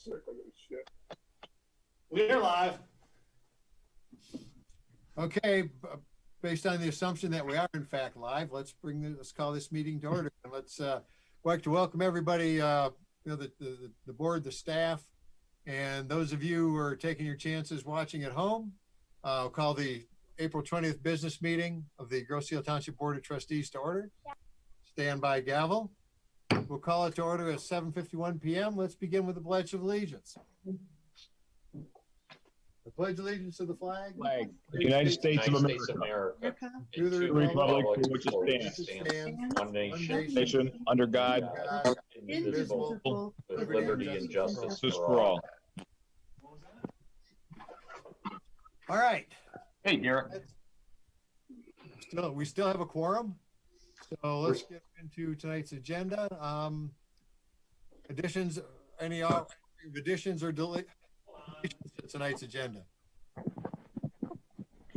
sick of this shit. We're live. Okay, based on the assumption that we are in fact live, let's call this meeting to order. And let's like to welcome everybody, the board, the staff, and those of you who are taking your chances watching at home. I'll call the April 20th business meeting of the Grosse Ile Township Board of Trustees to order. Stand by gavel. We'll call it to order at 7:51 p.m. Let's begin with the Pledge of Allegiance. The pledge allegiance to the flag. United States of America. To the republic for which it stands, one nation, under God, indivisible, with liberty and justice for all. All right. Hey, Derek. We still have a quorum. So let's get into tonight's agenda. Additions, any additions or deletions to tonight's agenda?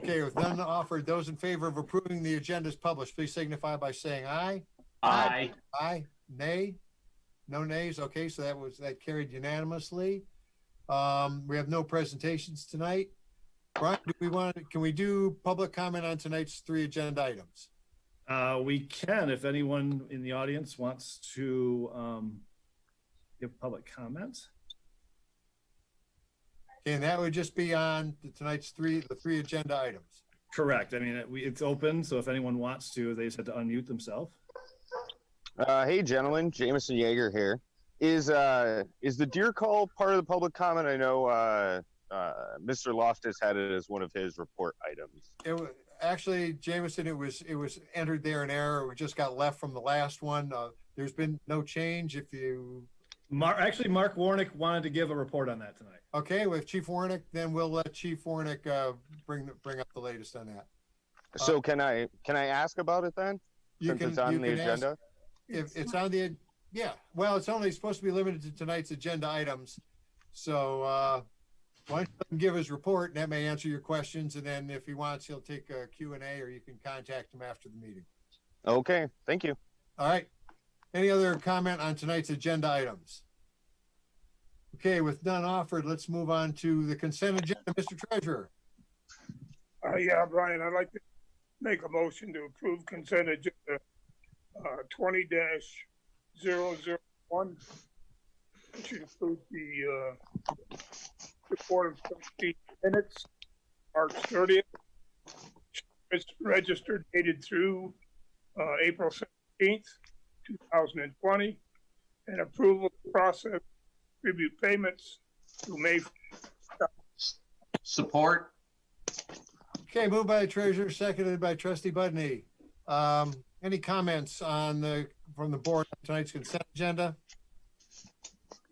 Okay, with none offered, those in favor of approving the agenda as published, please signify by saying aye. Aye. Aye. Nay? No nays? Okay, so that carried unanimously. We have no presentations tonight. Brian, can we do public comment on tonight's 3 agenda items? We can, if anyone in the audience wants to give public comment. Okay, and that would just be on tonight's the 3 agenda items. Correct. I mean, it's open, so if anyone wants to, they just have to unmute themselves. Hey, gentlemen, Jameson Yeager here. Is the deer call part of the public comment? I know Mr. Loftus had it as one of his report items. It was actually, Jameson, it was entered there in error. We just got left from the last one. There's been no change. Mark Warnick wanted to give a report on that tonight. Okay, with Chief Warnick, then we'll let Chief Warnick bring up the latest on that. So can I ask about it then? Since it's on the agenda? If it's on the, yeah. Well, it's only supposed to be limited to tonight's agenda items. So why don't you let him give his report, and that may answer your questions. And then if he wants, he'll take a Q&A, or you can contact him after the meeting. Okay, thank you. All right. Any other comment on tonight's agenda items? Okay, with none offered, let's move on to the consent agenda, Mr. Treasurer. Yeah, Brian, I'd like to make a motion to approve consent agenda 20-001, which includes the report of trustee minutes, March 30th, registered, dated through April 17th, 2020, and approval to process tribute payments to May. Support. Okay, moved by the treasurer, seconded by Trustee Budny. Any comments from the board on tonight's consent agenda?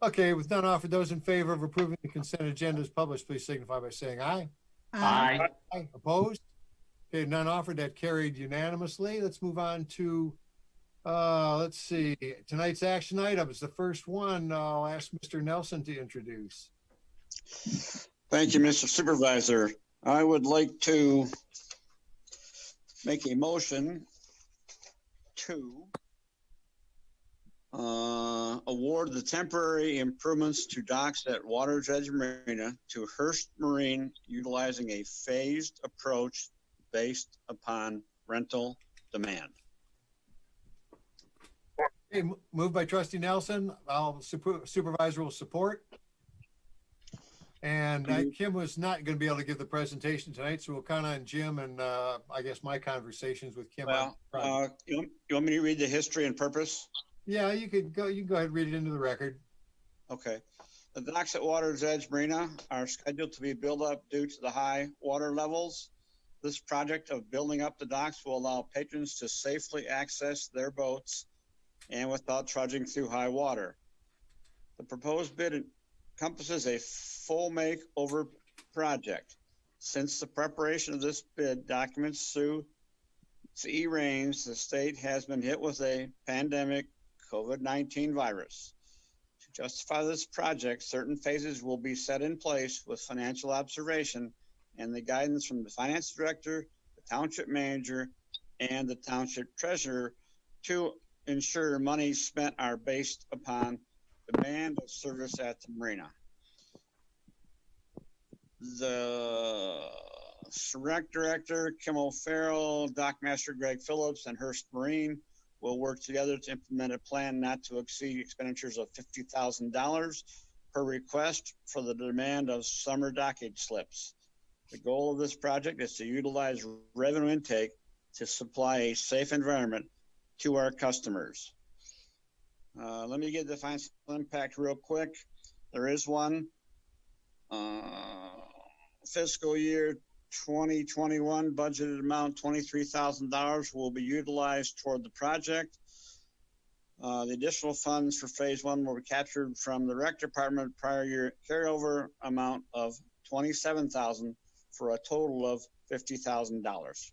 Okay, with none offered, those in favor of approving the consent agenda as published, please signify by saying aye. Aye. Aye. Opposed? Okay, none offered, that carried unanimously. Let's move on to let's see, tonight's action items. The first one, I'll ask Mr. Nelson to introduce. Thank you, Mr. Supervisor. I would like to make a motion to award the temporary improvements to docks at Water's Edge Marina to Hearst Marine, utilizing a phased approach based upon rental demand. Okay, moved by Trustee Nelson. Supervisor will support. And Kim was not going to be able to give the presentation tonight, so we'll count on Jim and I guess my conversations with Kim. Well, you want me to read the history and purpose? Yeah, you can go ahead and read it into the record. Okay. The docks at Water's Edge Marina are scheduled to be built up due to the high water levels. This project of building up the docks will allow patrons to safely access their boats and without trudging through high water. The proposed bid encompasses a full makeover project. Since the preparation of this bid documents through CE reigns, the state has been hit with a pandemic COVID-19 virus. To justify this project, certain phases will be set in place with financial observation and the guidance from the finance director, the township manager, and the township treasurer to ensure monies spent are based upon demand of service at the marina. The rec director, Kim O'Farrell, dock master Greg Phillips, and Hearst Marine will work together to implement a plan not to exceed expenditures of $50,000 per request for the demand of summer dockage slips. The goal of this project is to utilize revenue intake to supply a safe environment to our customers. Let me get the financial impact real quick. There is one. Fiscal year 2021 budgeted amount $23,000 will be utilized toward the project. The additional funds for phase one will be captured from the rec department prior year carryover amount of $27,000 for a total of $50,000.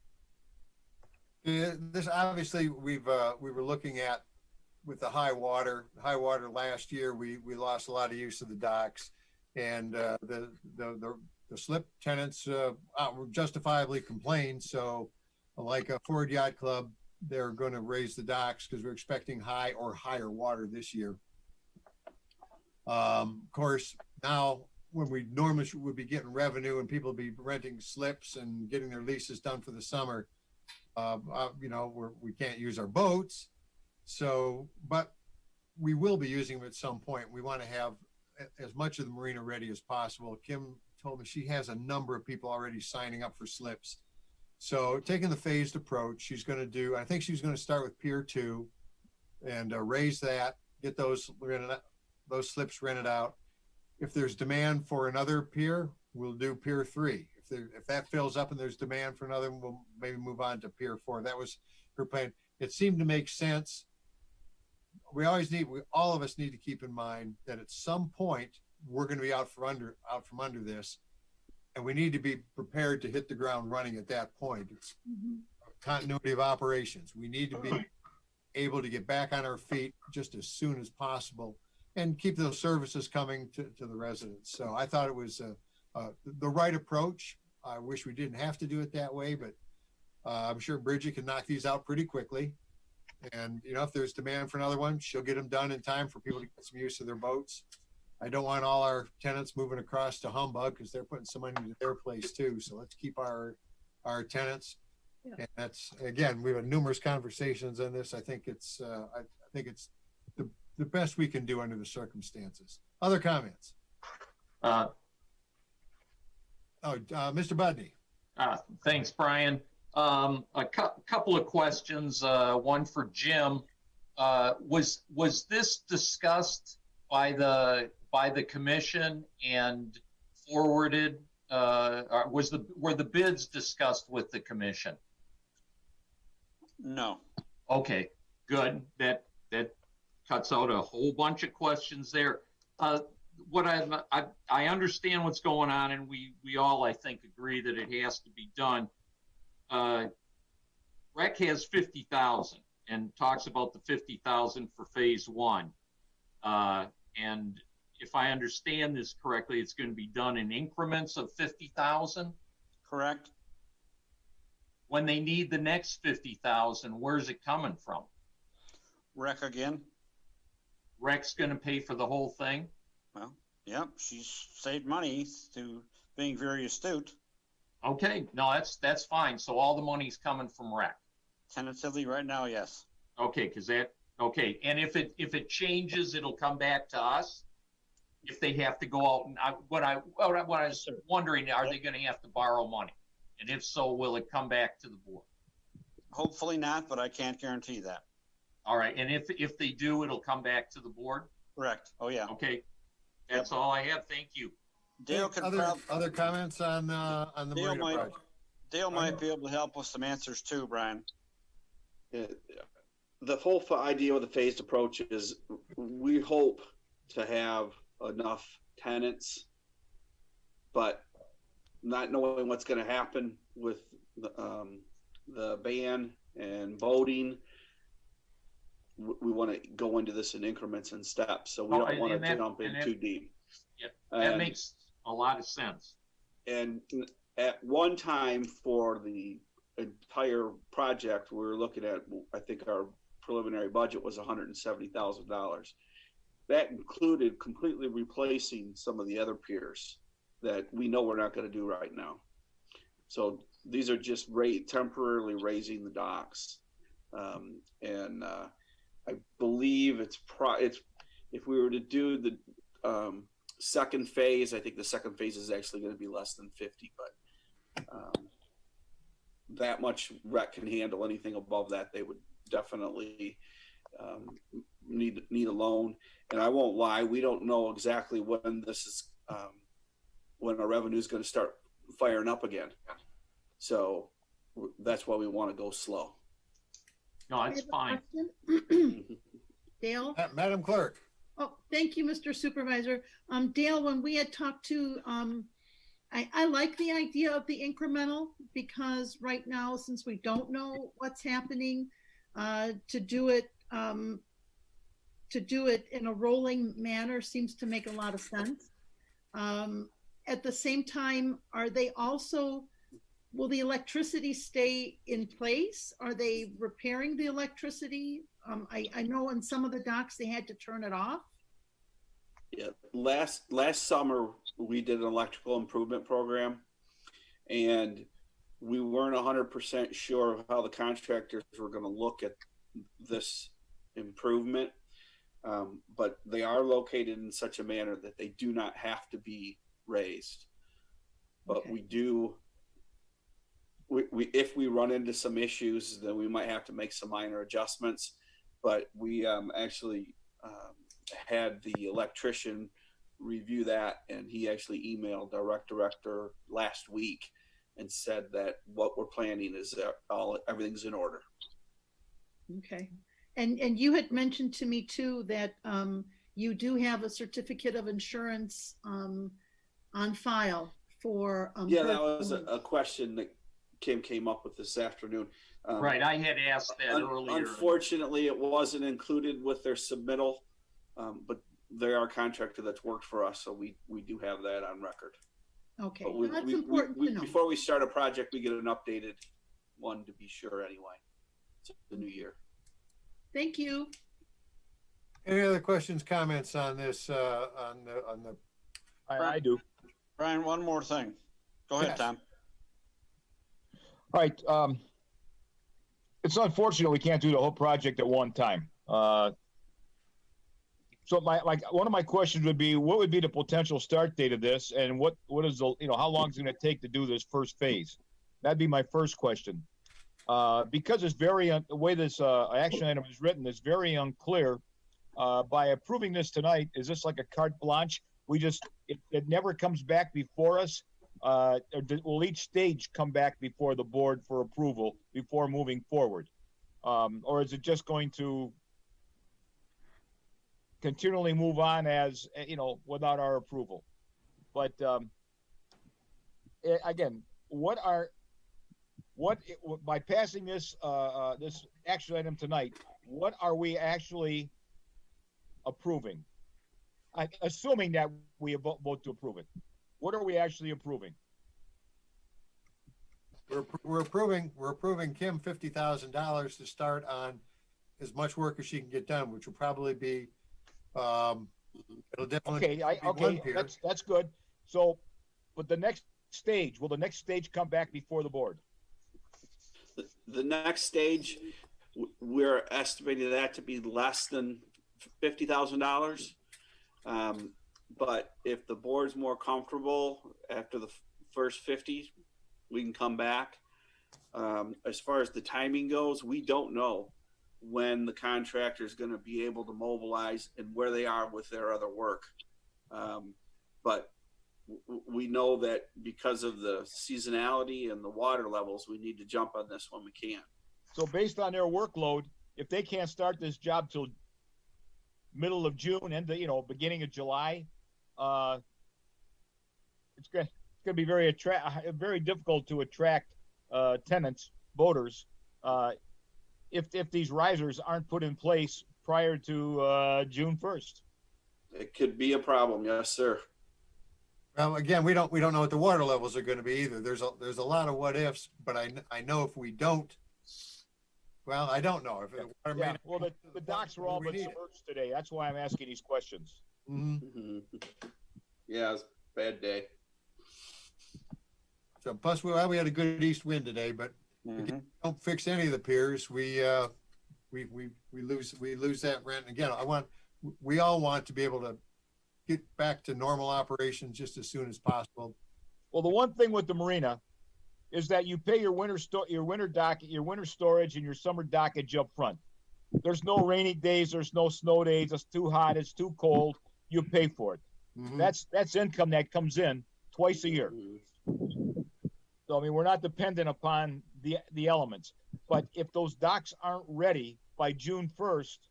Yeah, this obviously we were looking at with the high water last year. We lost a lot of use of the docks, and the slip tenants justifiably complained. So, like a Ford Yacht Club, they're going to raise the docks because we're expecting high or higher water this year. Of course, now when we normally would be getting revenue and people be renting slips and getting their leases done for the summer, we can't use our boats. So, but we will be using them at some point. We want to have as much of the marina ready as possible. Kim told me she has a number of people already signing up for slips. So taking the phased approach, she's going to do, I think she's going to start with Pier 2 and raise that, get those slips rented out. If there's demand for another pier, we'll do Pier 3. If that fills up and there's demand for another, we'll maybe move on to Pier 4. That was her plan. It seemed to make sense. All of us need to keep in mind that at some point we're going to be out from under this, and we need to be prepared to hit the ground running at that point. It's continuity of operations. We need to be able to get back on our feet just as soon as possible and keep those services coming to the residents. So I thought it was the right approach. I wish we didn't have to do it that way, but I'm sure Bridget can knock these out pretty quickly. And, if there's demand for another one, she'll get them done in time for people to get some use of their boats. I don't want all our tenants moving across to Humbug because they're putting some money into their place too. So let's keep our tenants. Yeah. And that's, again, we've had numerous conversations on this. I think it's the best we can do under the circumstances. Other comments? Mr. Budny. Thanks, Brian. A couple of questions. One for Jim. Was this discussed by the commission and forwarded? Were the bids discussed with the commission? No. Okay, good. That cuts out a whole bunch of questions there. What I understand what's going on, and we all, I think, agree that it has to be done. REC has 50,000 and talks about the 50,000 for phase one. And if I understand this correctly, it's going to be done in increments of 50,000. Correct. When they need the next 50,000, where's it coming from? REC again. REC's going to pay for the whole thing? Well, yep. She's saved money through being very astute. Okay, no, that's fine. So all the money's coming from REC. Tentatively right now, yes. Okay, and if it changes, it'll come back to us. If they have to go out, and what I was wondering, are they going to have to borrow money? And if so, will it come back to the board? Hopefully not, but I can't guarantee that. All right, and if they do, it'll come back to the board? Correct. Oh yeah. Okay, that's all I have. Thank you. Dale can other comments on the Marina project? Dale might be able to help with some answers too, Brian. The whole idea of the phased approach is we hope to have enough tenants, but not knowing what's going to happen with the ban and voting, we want to go into this in increments and steps. So we don't want to jump in too deep. Yeah, that makes a lot of sense. And at one time for the entire project, we were looking at, I think our preliminary budget was $170,000. That included completely replacing some of the other piers. that we know we're not going to do right now. So these are just temporarily raising the docks. I believe it's if we were to do the second phase, I think the second phase is actually going to be less than 50, but that much rec can handle. Anything above that, they would definitely need a loan. And I won't lie, we don't know exactly when this is when our revenue is going to start firing up again. So that's why we want to go slow. No, it's fine. Dale? Madam Clerk. Oh, thank you, Mr. Supervisor. Dale, when we had talked to, I like the idea of the incremental, because right now, since we don't know what's happening, to do it in a rolling manner seems to make a lot of sense. At the same time, will the electricity stay in place? Are they repairing the electricity? I know in some of the docks they had to turn it off. Yeah, last summer we did an electrical improvement program, and we weren't 100% sure of how the contractors were going to look at this improvement, but they are located in such a manner that they do not have to be raised. But Okay. we do. If we run into some issues, then we might have to make some minor adjustments. But we actually had the electrician review that, and he actually emailed our rec director last week and said that what we're planning is everything's in order. Okay. And you had mentioned to me too that you do have a certificate of insurance on file for. Yeah, that was a question that Kim came up with this afternoon. Right, I had asked that earlier. Unfortunately, it wasn't included with their submittal, but they are a contractor that's worked for us, so we do have that on record. Okay, But well, that's important to know. before we start a project, we get an updated one to be sure anyway. It's the new year. Thank you. Any other questions, comments on this, on the, I do. Brian, one more thing. Go ahead, Yes. Tom. All right. It's unfortunate we can't do the whole project at one time. So one of my questions would be, what would be the potential start date of this, and what is how long is it going to take to do this first phase? That'd be my first question. Because it's the way this action item is written is very unclear. By approving this tonight, is this like a carte blanche? It never comes back before us. Will each stage come back before the board for approval before moving forward? Or is it just going to continually move on as, without our approval? But again, by passing this this action item tonight, what are we actually approving? Assuming that we vote to approve it. What are we actually approving? we're approving Kim $50,000 to start on as much work as she can get done, which will probably be, it'll definitely be one pier. That's good. So, but the next stage, will the next stage come back before the board? The next stage, we're estimating that to be less than $50,000. But if the board's more comfortable after the first 50, we can come back. As far as the timing goes, we don't know when the contractor is going to be able to mobilize and where they are with their other work. But we know that because of the seasonality and the water levels, we need to jump on this when we can. So based on their workload, if they can't start this job till middle of June and beginning of July, it's going to be very difficult to attract tenants, voters, if these risers aren't put in place prior to June 1st. It could be a problem, yes, sir. Well, again, we don't know what the water levels are going to be either. There's a lot of what ifs, but I know if we don't, well, I don't know if the water Yeah, well, the docks were all but need it. submerged today. That's why I'm asking these questions. Mm-hmm. Yeah, it's a bad day. So plus, we had a good east wind today, but Mhm. don't fix any of the piers, we lose that rent. Again, we all want to be able to get back to normal operations just as soon as possible. Well, the one thing with the marina is that you pay your winter dock, your winter storage, and your summer dockage up front. There's no rainy days, there's no snow days. It's too hot, it's too cold. You pay for it. Mhm. That's income that comes in twice a year. So I mean, we're not dependent upon the elements. But if those docks aren't ready by June 1st,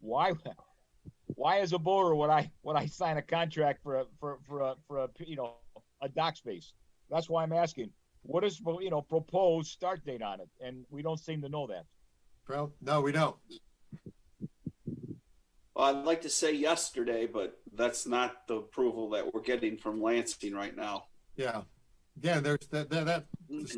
why as a boater would I sign a contract for a dock space? That's why I'm asking. What is proposed start date on it? And we don't seem to know that. Well, no, we don't. Well, I'd like to say yesterday, but that's not the approval that we're getting from Lansing right now. Yeah. Again, there's that. That adds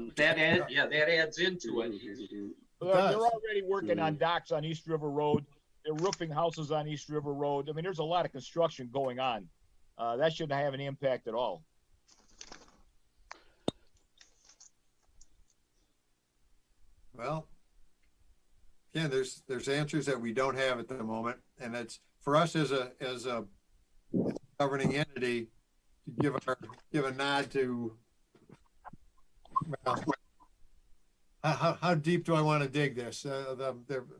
into it. They're already working on docks on East River Road. They're roofing houses on East River Road. I mean, there's a lot of construction going on. That shouldn't have any impact at all. Well, again, there's answers that we don't have at the moment, and it's for us as a governing entity to give a nod to. Well, how deep do I want to dig this? The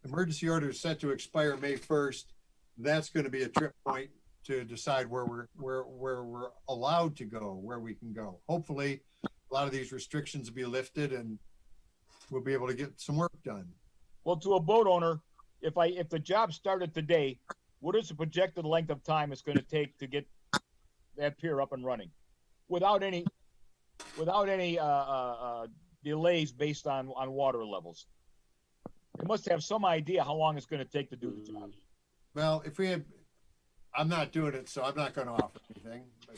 emergency order is set to expire May 1st. That's going to be a trip point to decide where we're allowed to go, where we can go. Hopefully, a lot of these restrictions will be lifted, and we'll be able to get some work done. Well, to a boat owner, if the job started today, what is the projected length of time it's going to take to get that pier up and running, without any delays based on water levels? You must have some idea how long it's going to take to do the job. Well, I'm not doing it, so I'm not going to offer anything. But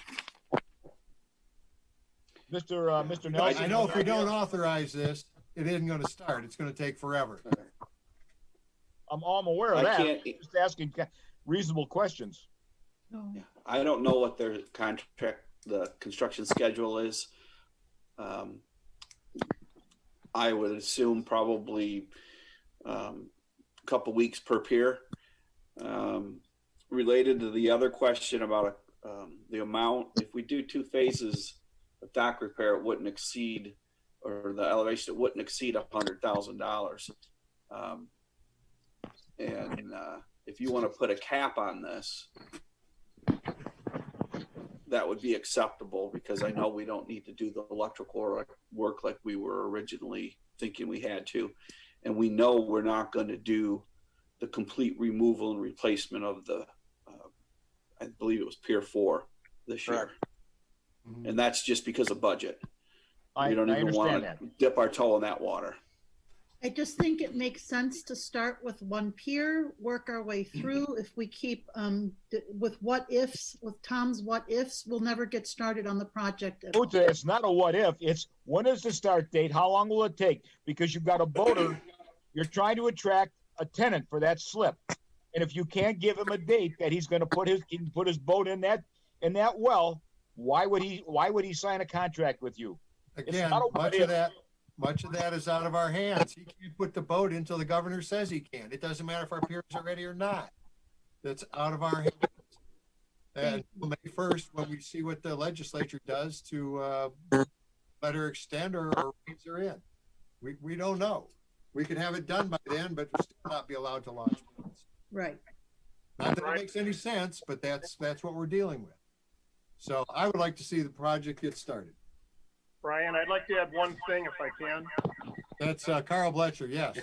Mr. Nelson, I know if we don't authorize this, it isn't going to start. It's going to take forever. I'm aware of I that. can't- I'm just asking reasonable questions. No. I don't know what their the construction schedule is. I would assume probably a couple weeks per pier. Related to the other question about the amount, if we do 2 phases of dock repair, it wouldn't exceed, or the elevation, it wouldn't exceed $100,000. And if you want to put a cap on this, that would be acceptable, because I know we don't need to do the electrical work like we were originally thinking we had to. And we know we're not going to do the complete removal and replacement of the, I believe it was Pier 4 this year. And that's just because of budget. We don't even want to dip our toe in that water. I just think it makes sense to start with one pier, work our way through. If we keep with what ifs, with Tom's what ifs, we'll never get started on the project at all. It's not a what if, it's when is the start date? How long will it take? Because you've got a boater, you're trying to attract a tenant for that slip. And if you can't give him a date that he's going to put his boat in that well, why would he sign a contract with you? Again, much of that is out of our hands. He can't put the boat until the governor says he can. It doesn't matter if our piers are ready or not. That's out of our hands. And May 1st, when we see what the legislature does to let her extend or rates her in, we don't know. We could have it done by then, but we'll still not be allowed to launch boats. Right. Not that it makes any sense, but that's what we're dealing with. So I would like to see the project get started. Brian, I'd like to add one thing if I can. That's Carl Bletcher, yes.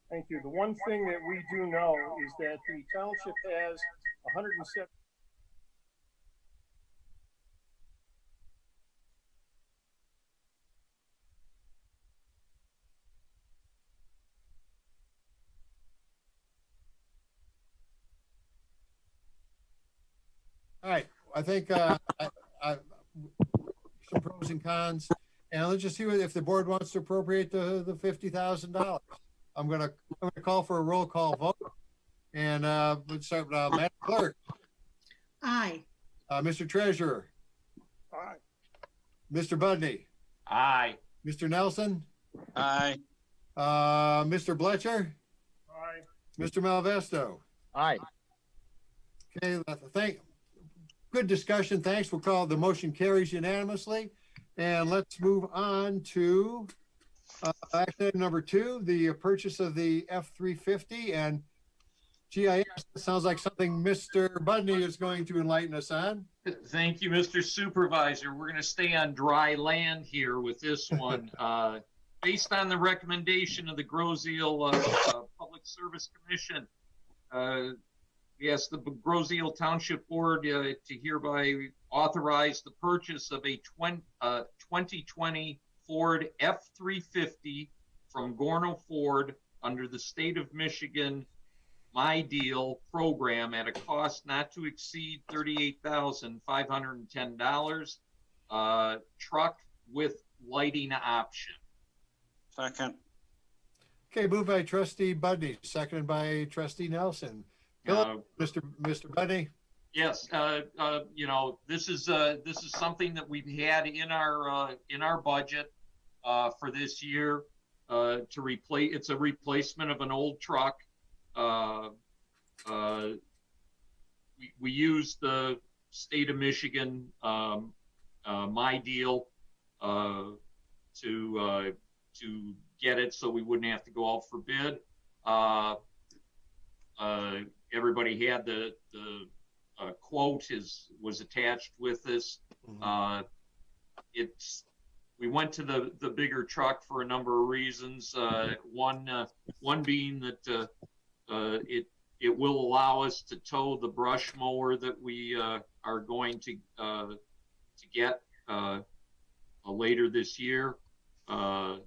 Thank you. The one thing that we do know is that the township has 107. All right, I think some pros and cons, and let's just see if the board wants to appropriate the $50,000. I'm gonna call for a roll call vote, and let's start with Madam Clerk. Aye. Mr. Treasurer. Aye. Mr. Budny, Aye. Mr. Nelson, Aye. Mr. Bletcher, Aye. Mr. Malvesto. Aye. Okay, good discussion. Thanks. We'll call the motion carries unanimously. And let's move on to action item number 2, the purchase of the F-350 and GIS. Sounds like something Mr. Budny is going to enlighten us on. Thank you, Mr. Supervisor. We're going to stay on dry land here with this one. Based on the recommendation of the Groseal Public Service Commission, yes, the Groseal Township Board to hereby authorize the purchase of a 2020 Ford F-350 from Gorno Ford under the State of Michigan My Deal program at a cost not to exceed $38,510. Truck with lighting option. Second. Okay, moved by Trustee Budny, seconded by Trustee Nelson. Mr. Budny. Yes, you know, this is something that we've had in our budget for this year to replace. It's a replacement of an old truck. We use the State of Michigan My Deal to get it, so we wouldn't have to go out for bid. Everybody had the quote was attached with this. We went to the bigger truck for a number of reasons. One being that it will allow us to tow the brush mower that we are going to get later this year. The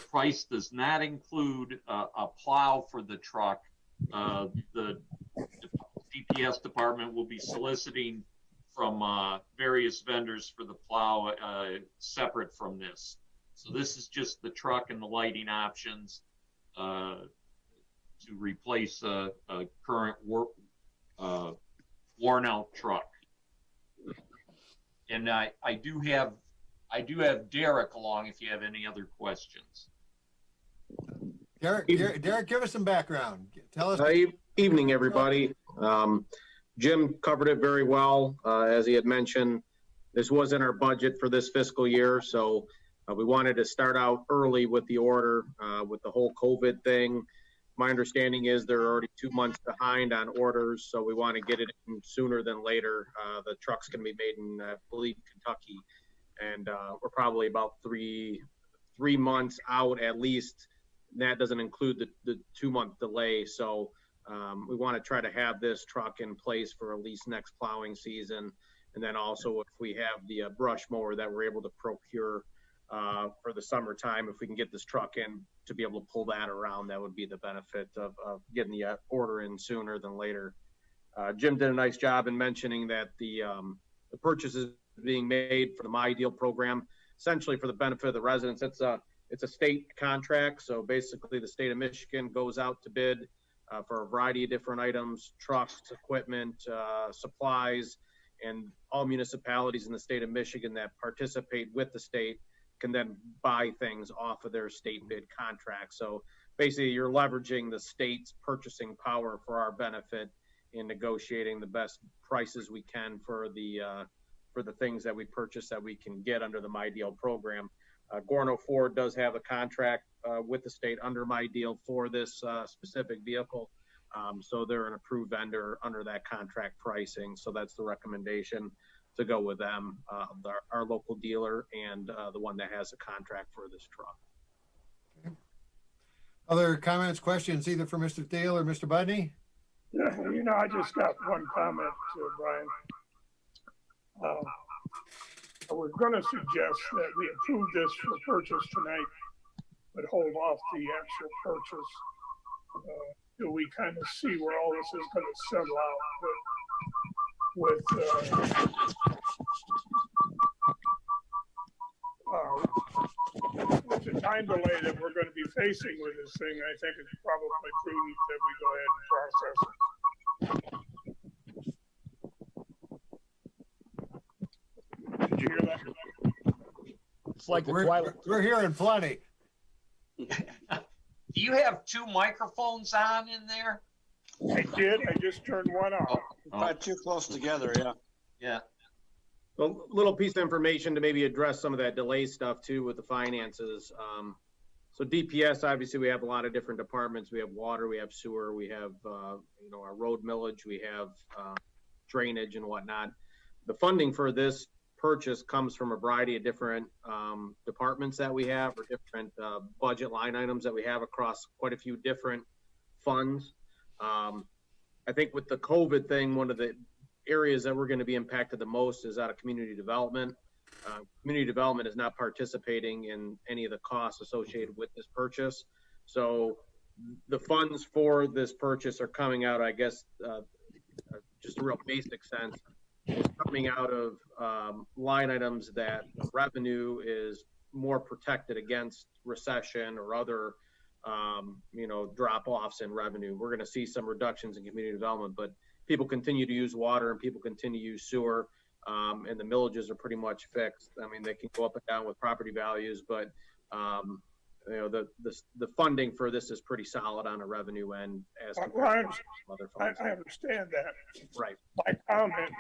price does not include a plow for the truck. The DPS department will be soliciting from various vendors for the plow separate from this. So this is just the truck and the lighting options to replace a current worn out truck. And I do have Derek along if you have any other questions. Derek, give us some background. Tell us. Evening, everybody. Jim covered it very well. As he had mentioned, this was in our budget for this fiscal year, so we wanted to start out early with the order with the whole COVID thing. My understanding is they're already 2 months behind on orders, so we want to get it in sooner than later. The truck's going to be made in, I believe, Kentucky, and we're probably about three months out at least. That doesn't include the 2-month delay, so we want to try to have this truck in place for at least next plowing season. And then also if we have the brush mower that we're able to procure for the summertime, if we can get this truck in to be able to pull that around, that would be the benefit of getting the order in sooner than later. Jim did a nice job in mentioning that the purchase is being made for the My Deal program, essentially for the benefit of the residents. It's a state contract, so basically the state of Michigan goes out to bid for a variety of different items, trucks, equipment, supplies, and all municipalities in the state of Michigan that participate with the state can then buy things off of their state bid contract. So basically you're leveraging the state's purchasing power for our benefit in negotiating the best prices we can for the things that we purchase that we can get under the My Deal program. Gorno Ford does have a contract with the state under My Deal for this specific vehicle. So they're an approved vendor under that contract pricing. So that's the recommendation, to go with them, our local dealer and the one that has a contract for this truck. Okay. Other comments, questions, either for Mr. Dale or Mr. Budny? You know, I just got one comment, Brian. I was going to suggest that we approve this for purchase tonight, but hold off the actual purchase till we kind of see where all this is going to settle out. But with the time delay that we're going to be facing with this thing, I think it's probably prudent that we go ahead and process it. Did you hear that? It's like the We're Twilight. we're hearing plenty. Do you have two microphones on in there? I did, I just turned one off. Probably too close together, yeah. Yeah. A little piece of information to maybe address some of that delay stuff too with the finances. So DPS, obviously we have a lot of different departments. We have water, we have sewer, we have, our road millage, we have drainage and whatnot. The funding for this purchase comes from a variety of different departments that we have, or different budget line items that we have across quite a few different funds. I think with the COVID thing, one of the areas that we're going to be impacted the most is out of community development. Community development is not participating in any of the costs associated with this purchase. So the funds for this purchase are coming out, I guess, just a real basic sense, is coming out of line items that revenue is more protected against recession or other drop-offs in revenue. We're going to see some reductions in community development, but people continue to use water and people continue to use sewer, and the millages are pretty much fixed. I mean, they can go up and down with property values, but the funding for this is pretty solid on a revenue end as compared to other funds. I understand that. Right. My comment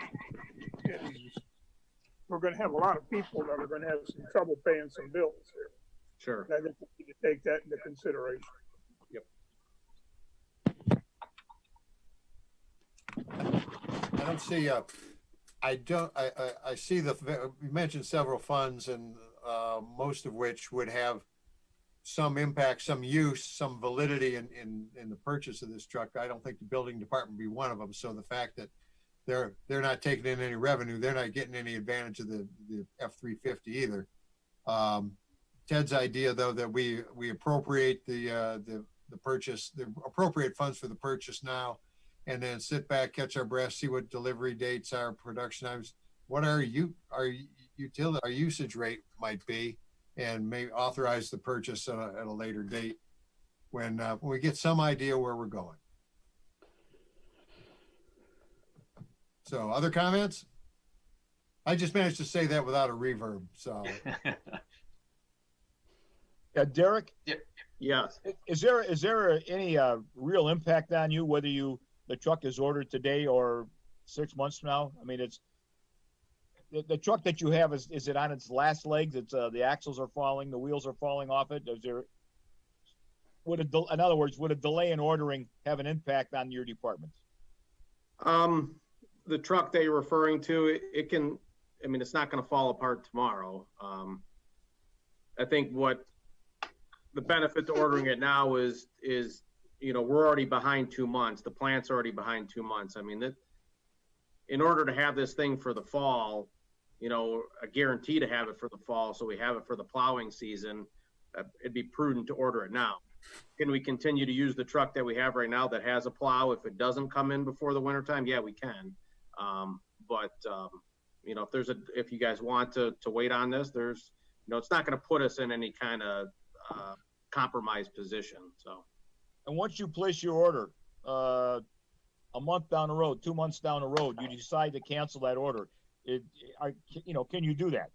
is we're gonna have a lot of people that are gonna have some trouble paying some bills here. Sure. And I think we need to take that into consideration. I don't see, I see you mentioned several funds, and most of which would have some impact, some use, some validity in the purchase of this truck. I don't think the building department would be one of them. So the fact that they're not taking in any revenue, they're not getting any advantage of the F-350 either. Ted's idea, though, that we appropriate the purchase, the appropriate funds for the purchase now, and then sit back, catch our breath, see what delivery dates are, production times, what our usage rate might be, and may authorize the purchase at a later date when we get some idea where we're going. So, other comments? I just managed to say that without a reverb, so. Derek? Yes. Is there any real impact on you, whether the truck is ordered today or 6 months from now? I mean, it's the truck that you have, is it on its last legs? It's the axles are falling, the wheels are falling off it. In other words, would a delay in ordering have an impact on your departments? The truck that you're referring to, it can, I mean, it's not going to fall apart tomorrow. I think what the benefit to ordering it now is, we're already behind 2 months. The plant's already behind 2 months. I mean, in order to have this thing for the fall, a guarantee to have it for the fall, so we have it for the plowing season, it'd be prudent to order it now. Can we continue to use the truck that we have right now that has a plow if it doesn't come in before the wintertime? Yeah, we can. If you guys want to wait on this, it's not going to put us in any kind of compromised position. So. And once you place your order, a month down the road, 2 months down the road, you decide to cancel that order. Can you do that?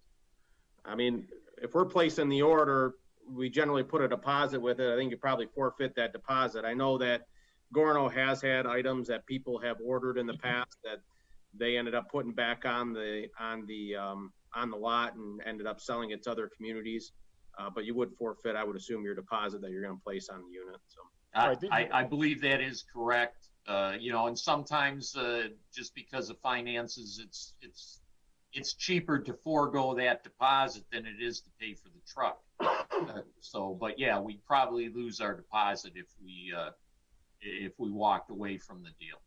I mean, if we're placing the order, we generally put a deposit with it. I think you probably forfeit that deposit. I know that Gorno has had items that people have ordered in the past that they ended up putting back on the lot and ended up selling it to other communities. But you would forfeit, I would assume, your deposit that you're going to place on the unit. So. I believe that is correct. And sometimes just because of finances, it's cheaper to forego that deposit than it is to pay for the truck. But yeah, we'd probably lose our deposit if we walked away from the deal.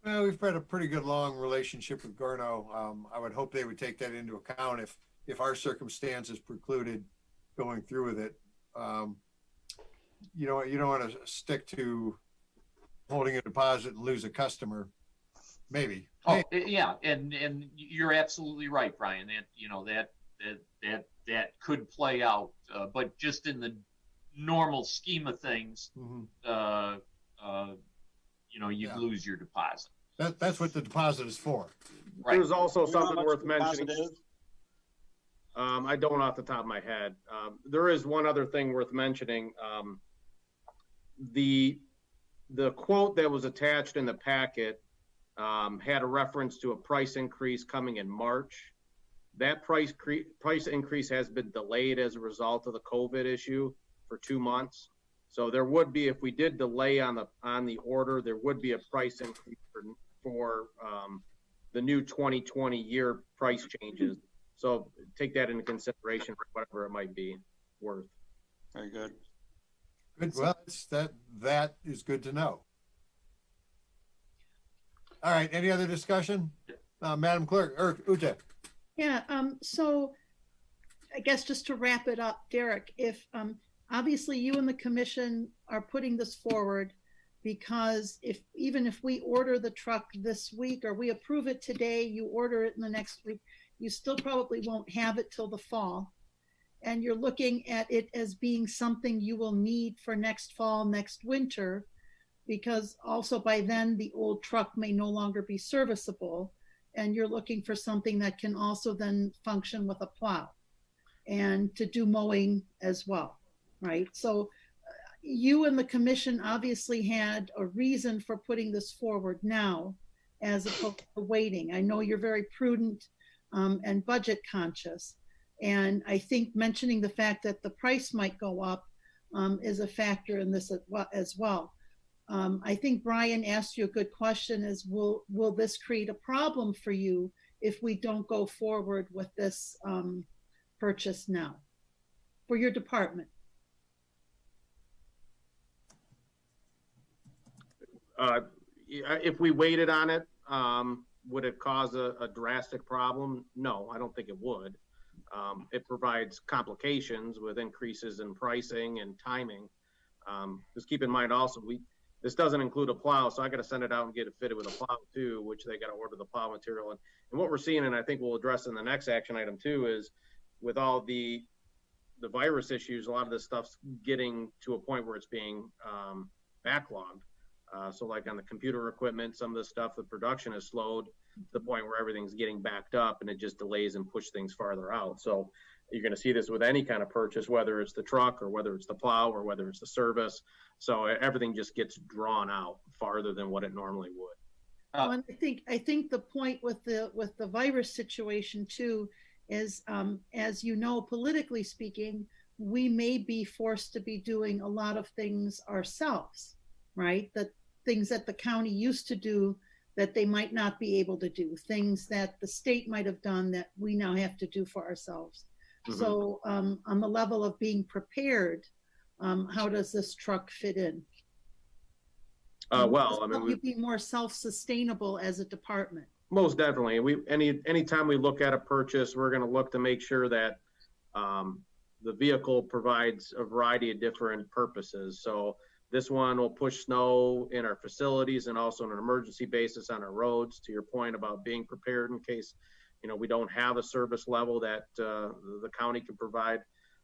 Well, we've had a pretty good long relationship with Gorno. I would hope they would take that into account if our circumstances precluded going through with it. You don't want to stick to holding a deposit and lose a customer. Maybe. Oh, yeah, and you're absolutely right, Brian. That could play out, but just in the normal scheme of things, you'd lose your deposit. That's what the deposit is for. Right. There's also something worth mentioning. I don't off the top of my head. There is one other thing worth mentioning. The quote that was attached in the packet had a reference to a price increase coming in March. That price increase has been delayed as a result of the COVID issue for 2 months. So there would be, if we did delay on the order, there would be a price increase for the new 2020 year price changes. So take that into consideration for whatever it might be worth. Very good. Good. Well, that is good to know. All right. Any other discussion? Madam Clerk, or Uta? Yeah, so I guess just to wrap it up, Derek, if obviously you and the commission are putting this forward because even if we order the truck this week or we approve it today, you order it in the next week, you still probably won't have it till the fall. And you're looking at it as being something you will need for next fall, next winter, because also by then the old truck may no longer be serviceable. And you're looking for something that can also then function with a plow and to do mowing as well, right? So you and the commission obviously had a reason for putting this forward now as opposed to waiting. I know you're very prudent and budget conscious. And I think mentioning the fact that the price might go up is a factor in this as well. I think Bryan asked you a good question is, will this create a problem for you if we don't go forward with this purchase now for your department? If we waited on it, would it cause a drastic problem? No, I don't think it would. It provides complications with increases in pricing and timing. Just keep in mind also, this doesn't include a plow, so I got to send it out and get it fitted with a plow too, which they got to order the plow material. And what we're seeing, and I think we'll address in the next action item too, is with all the virus issues, a lot of this stuff's getting to a point where it's being backlogged. So like on the computer equipment, some of the stuff, the production is slowed to the point where everything's getting backed up and it just delays and push things farther out. So you're going to see this with any kind of purchase, whether it's the truck or whether it's the plow or whether it's the service. So everything just gets drawn out farther than what it normally would. Well, and I think the point with the virus situation too is, as you know, politically speaking, we may be forced to be doing a lot of things ourselves, right? That things that the county used to do that they might not be able to do, things that the state might have done that we now have to do for ourselves. Mm-hmm. So on the level of being prepared, how does this truck fit in? Well, I mean, you'd be more self-sustainable as a department. Most definitely. Anytime we look at a purchase, we're going to look to make sure that the vehicle provides a variety of different purposes. So this one will push snow in our facilities and also on an emergency basis on our roads, to your point about being prepared in case, we don't have a service level that the county can provide.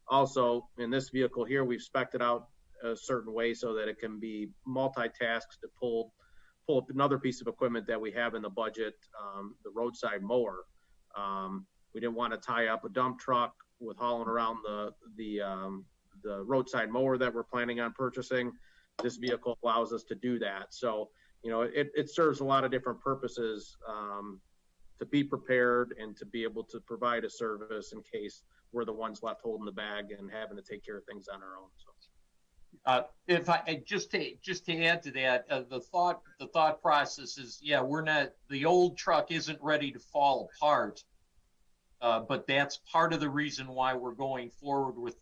Also, in this vehicle here, we've spec'd it out a certain way so that it can be multitasked to pull up another piece of equipment that we have in the budget, the roadside mower. We didn't want to tie up a dump truck with hauling around the roadside mower that we're planning on purchasing. This vehicle allows us to do that. So, it serves a lot of different purposes to be prepared and to be able to provide a service in case we're the ones left holding the bag and having to take care of things on our own. So. If I just to add to that, the thought process is, the old truck isn't ready to fall apart, but that's part of the reason why we're going forward with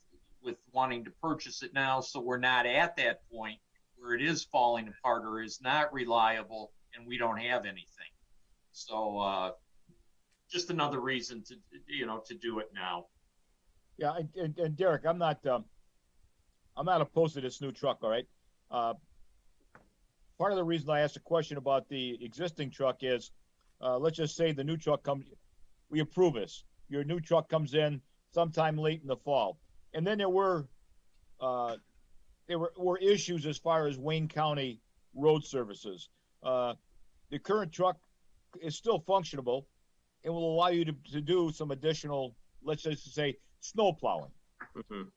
wanting to purchase it now, so we're not at that point where it is falling apart or is not reliable and we don't have anything. So just another reason to do it now. Yeah, and Derek, I'm not opposed to this new truck. All right. Part of the reason I asked a question about the existing truck is, let's just say the new truck comes, we approve this. Your new truck comes in sometime late in the fall, and then there were issues as far as Wayne County road services. The current truck is still functionable. It will allow you to do some additional let's just say snow plowing. Mhm.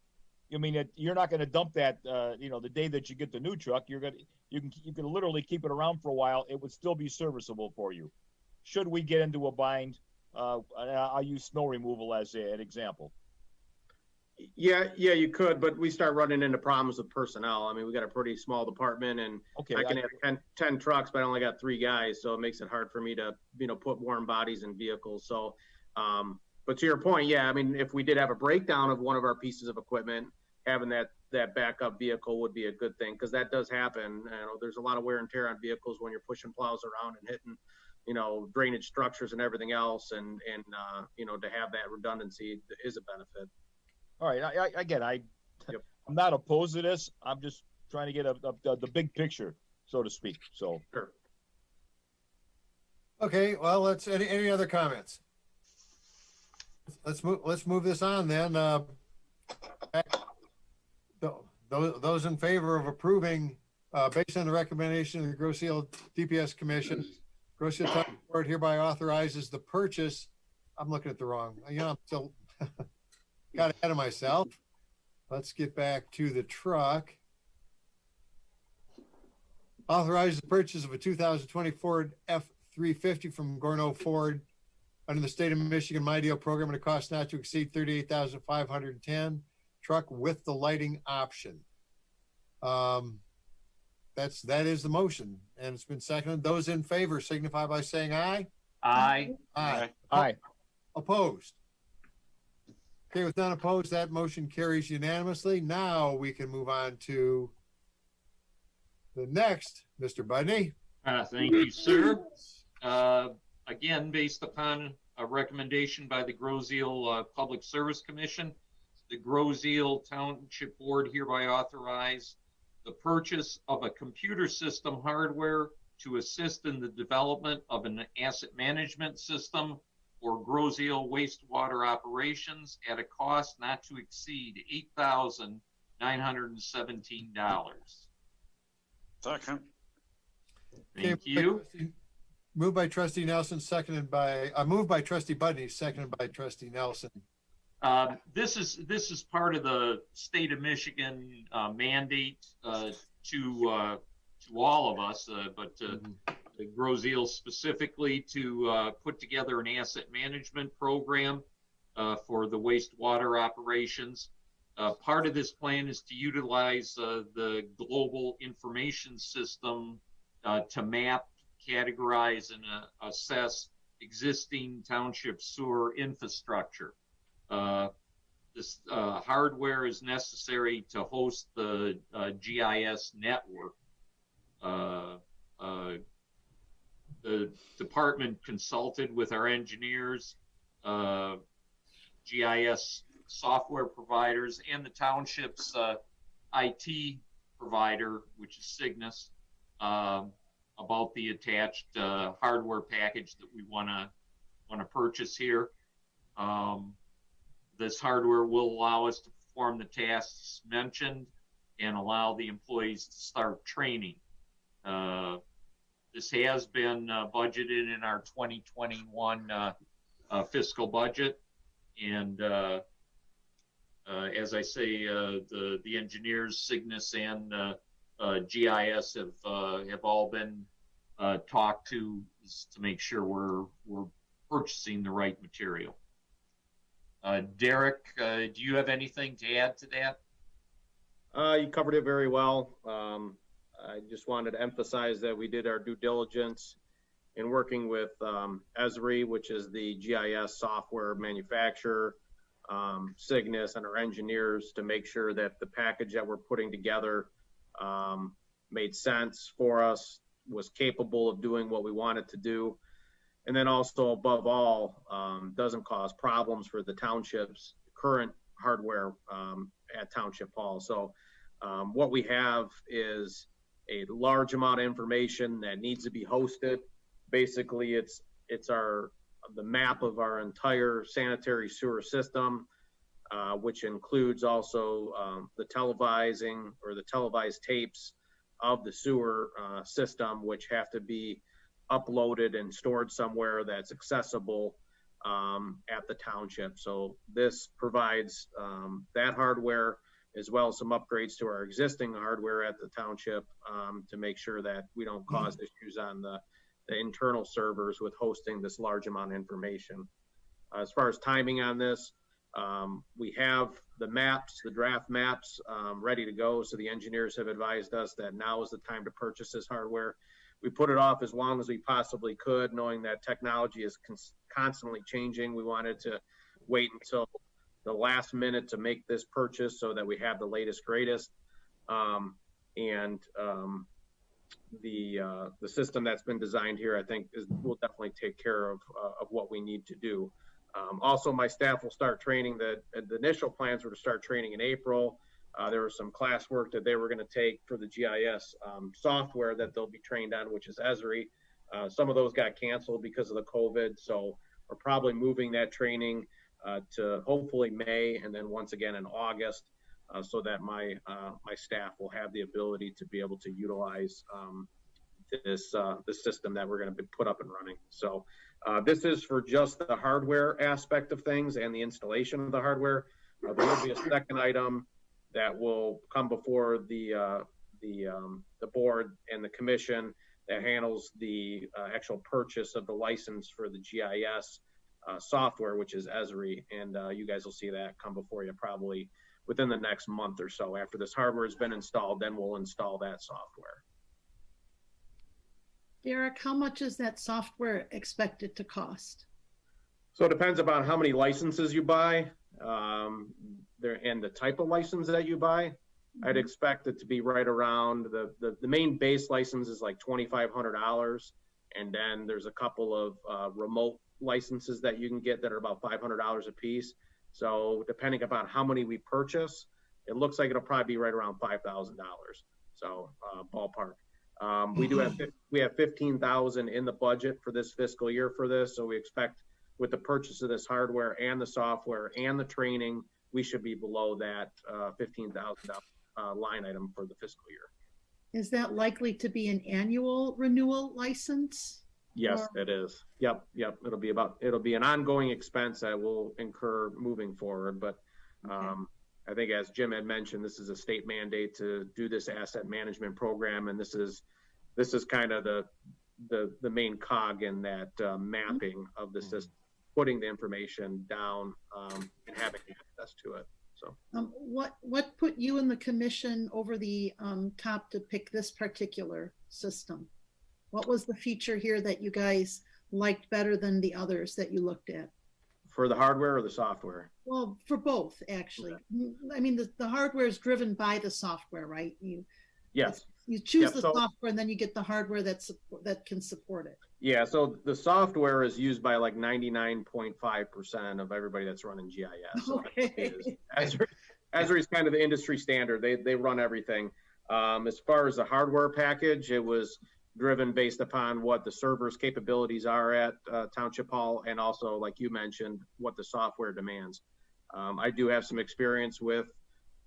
I mean, you're not going to dump that, the day that you get the new truck. You can literally keep it around for a while. It would still be serviceable for you. Should we get into a bind, I'll use snow removal as an example. Yeah, you could, but we start running into problems with personnel. I mean, we got a pretty small department, and Okay, I can have 10 trucks, but I only got 3 guys, so it makes it hard for me to, put warm bodies in vehicles. So, but to your point, yeah, I mean, if we did have a breakdown of one of our pieces of equipment, having that backup vehicle would be a good thing, because that does happen. There's a lot of wear and tear on vehicles when you're pushing plows around and hitting, drainage structures and everything else, and to have that redundancy is a benefit. All right. Yep. I'm not opposed to this. I'm just trying to get the big picture, so to speak. So Sure. Okay, well, any other comments? Let's move this on then. Those in favor of approving, based on the recommendation of the Grosse Ile DPS Commission, Grosse Ile Township Board hereby authorizes the purchase. I'm looking at the wrong, I'm still got ahead of myself. Let's get back to the truck. Authorizes the purchase of a 2020 Ford F-350 from Gorno Ford under the state of Michigan My Deal program at a cost not to exceed $38,510. Truck with the lighting option. That is the motion, and it's been seconded. Those in favor signify by saying aye. Aye. Aye. Aye. Opposed? Okay, with none opposed, that motion carries unanimously. Now we can move on to the next, Mr. Budny. Thank you, sir. Again, based upon a recommendation by the Grosse Ile Public Service Commission, the Grosse Ile Township Board hereby authorize the purchase of a computer system hardware to assist in the development of an asset management system for Grosse Ile wastewater operations at a cost not to exceed $8,917. Second. Thank you. Moved by Trustee Nelson, moved by Trustee Budny, seconded by Trustee Nelson. This is part of the state of Michigan mandate to all of us, but the Grosse Ile specifically to put together an asset management program for the wastewater operations. Part of this plan is to utilize the global information system to map, categorize, and assess existing township sewer infrastructure. This hardware is necessary to host the GIS network. The department consulted with our engineers, GIS software providers, and the township's IT provider, which is Cygnus, about the attached hardware package that we want to purchase here. This hardware will allow us to perform the tasks mentioned and allow the employees to start training. This has been budgeted in our 2021 fiscal budget, and as I say, the engineers, Cygnus and GIS have all been talked to make sure we're purchasing the right material. Derek, do you have anything to add to that? You covered it very well. I just wanted to emphasize that we did our due diligence in working with Esri, which is the GIS software manufacturer, Cygnus, and our engineers to make sure that the package that we're putting together made sense for us, was capable of doing what we wanted to do, and then also, above all, doesn't cause problems for the township's current hardware at Township Hall. So what we have is a large amount of information that needs to be hosted. Basically, it's the map of our entire sanitary sewer system, which includes also the televising or the televised tapes of the sewer system, which have to be uploaded and stored somewhere that's accessible at the township. So this provides that hardware as well as some upgrades to our existing hardware at the township to make sure that we don't cause issues on the internal servers with hosting this large amount of information. As far as timing on this, we have the maps, the draft maps ready to go. So the engineers have advised us that now is the time to purchase this hardware. We put it off as long as we possibly could, knowing that technology is constantly changing. We wanted to wait until the last minute to make this purchase so that we have the latest, greatest. The system that's been designed here, I think, will definitely take care of what we need to do. Also, my staff will start training. The initial plans were to start training in April. There was some classwork that they were going to take for the GIS software that they'll be trained on, which is Esri. Some of those got canceled because of the COVID, so we're probably moving that training to hopefully May, and then once again in August, so that my staff will have the ability to be able to utilize this system that we're going to be put up and running. So this is for just the hardware aspect of things and the installation of the hardware. There will be a second item that will come before the board and the commission that handles the actual purchase of the license for the GIS software, which is Esri, and you guys will see that come before you probably within the next month or so. After this hardware has been installed, then we'll install that software. Derek, how much is that software expected to cost? So it depends upon how many licenses you buy and the type of license that you buy. I'd expect it to be right around the main base license is like $2,500, and then there's a couple of remote licenses that you can get that are about $500 a piece. So depending upon how many we purchase, it looks like it'll probably be right around $5,000. So ballpark. We have 15,000 in the budget for this fiscal year for this. So we expect with the purchase of this hardware and the software and the training, we should be below that $15,000 line item for the fiscal year. Is that likely to be an annual renewal license? Yes, it is. Yep. It'll be an ongoing expense that will incur moving forward. But I think as Jim had mentioned, this is a state mandate to do this asset management program, and this is kind of the main cog in that mapping of the system, putting the information down and having access to it. So what put you and the commission over the top to pick this particular system? What was the feature here that you guys liked better than the others that you looked at? For the hardware or the software? Well, for both, actually. Okay. I mean, the hardware is driven by the software, right? Yes. You choose the software, and then you get the hardware that can support it. Yeah, so the software is used by like 99.5% of everybody that's running GIS. So okay. Esri is kind of the industry standard. They run everything. As far as the hardware package, it was driven based upon what the server's capabilities are at Township Hall, and also, like you mentioned, what the software demands. I do have some experience with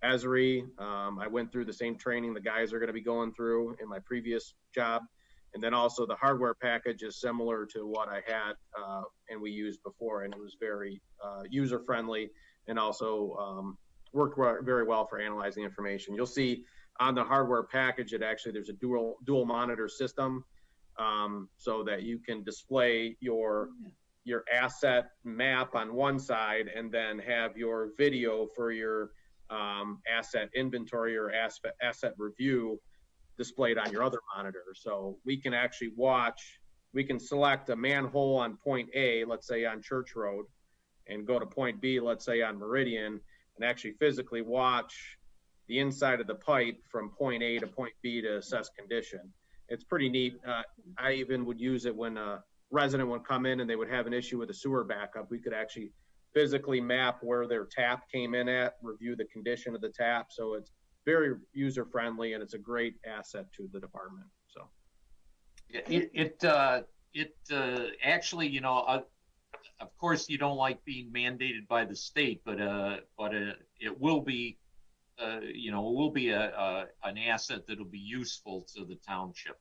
Esri. I went through the same training the guys are going to be going through in my previous job. And then also the hardware package is similar to what I had and we used before, and it was very user-friendly and also worked very well for analyzing information. You'll see on the hardware package, there's a dual monitor system so that you can display your asset map on one side and then have your video for your asset inventory or asset review displayed on your other monitor. So we can actually we can select a manhole on point A, let's say on Church Road, and go to point B, let's say on Meridian, and actually physically watch the inside of the pipe from point A to point B to assess condition. It's pretty neat. I even would use it when a resident would come in and they would have an issue with a sewer backup. We could actually physically map where their tap came in at, review the condition of the tap. So it's very user friendly, and it's a great asset to the department. So it actually, of course you don't like being mandated by the state, but it will be an asset that'll be useful to the township.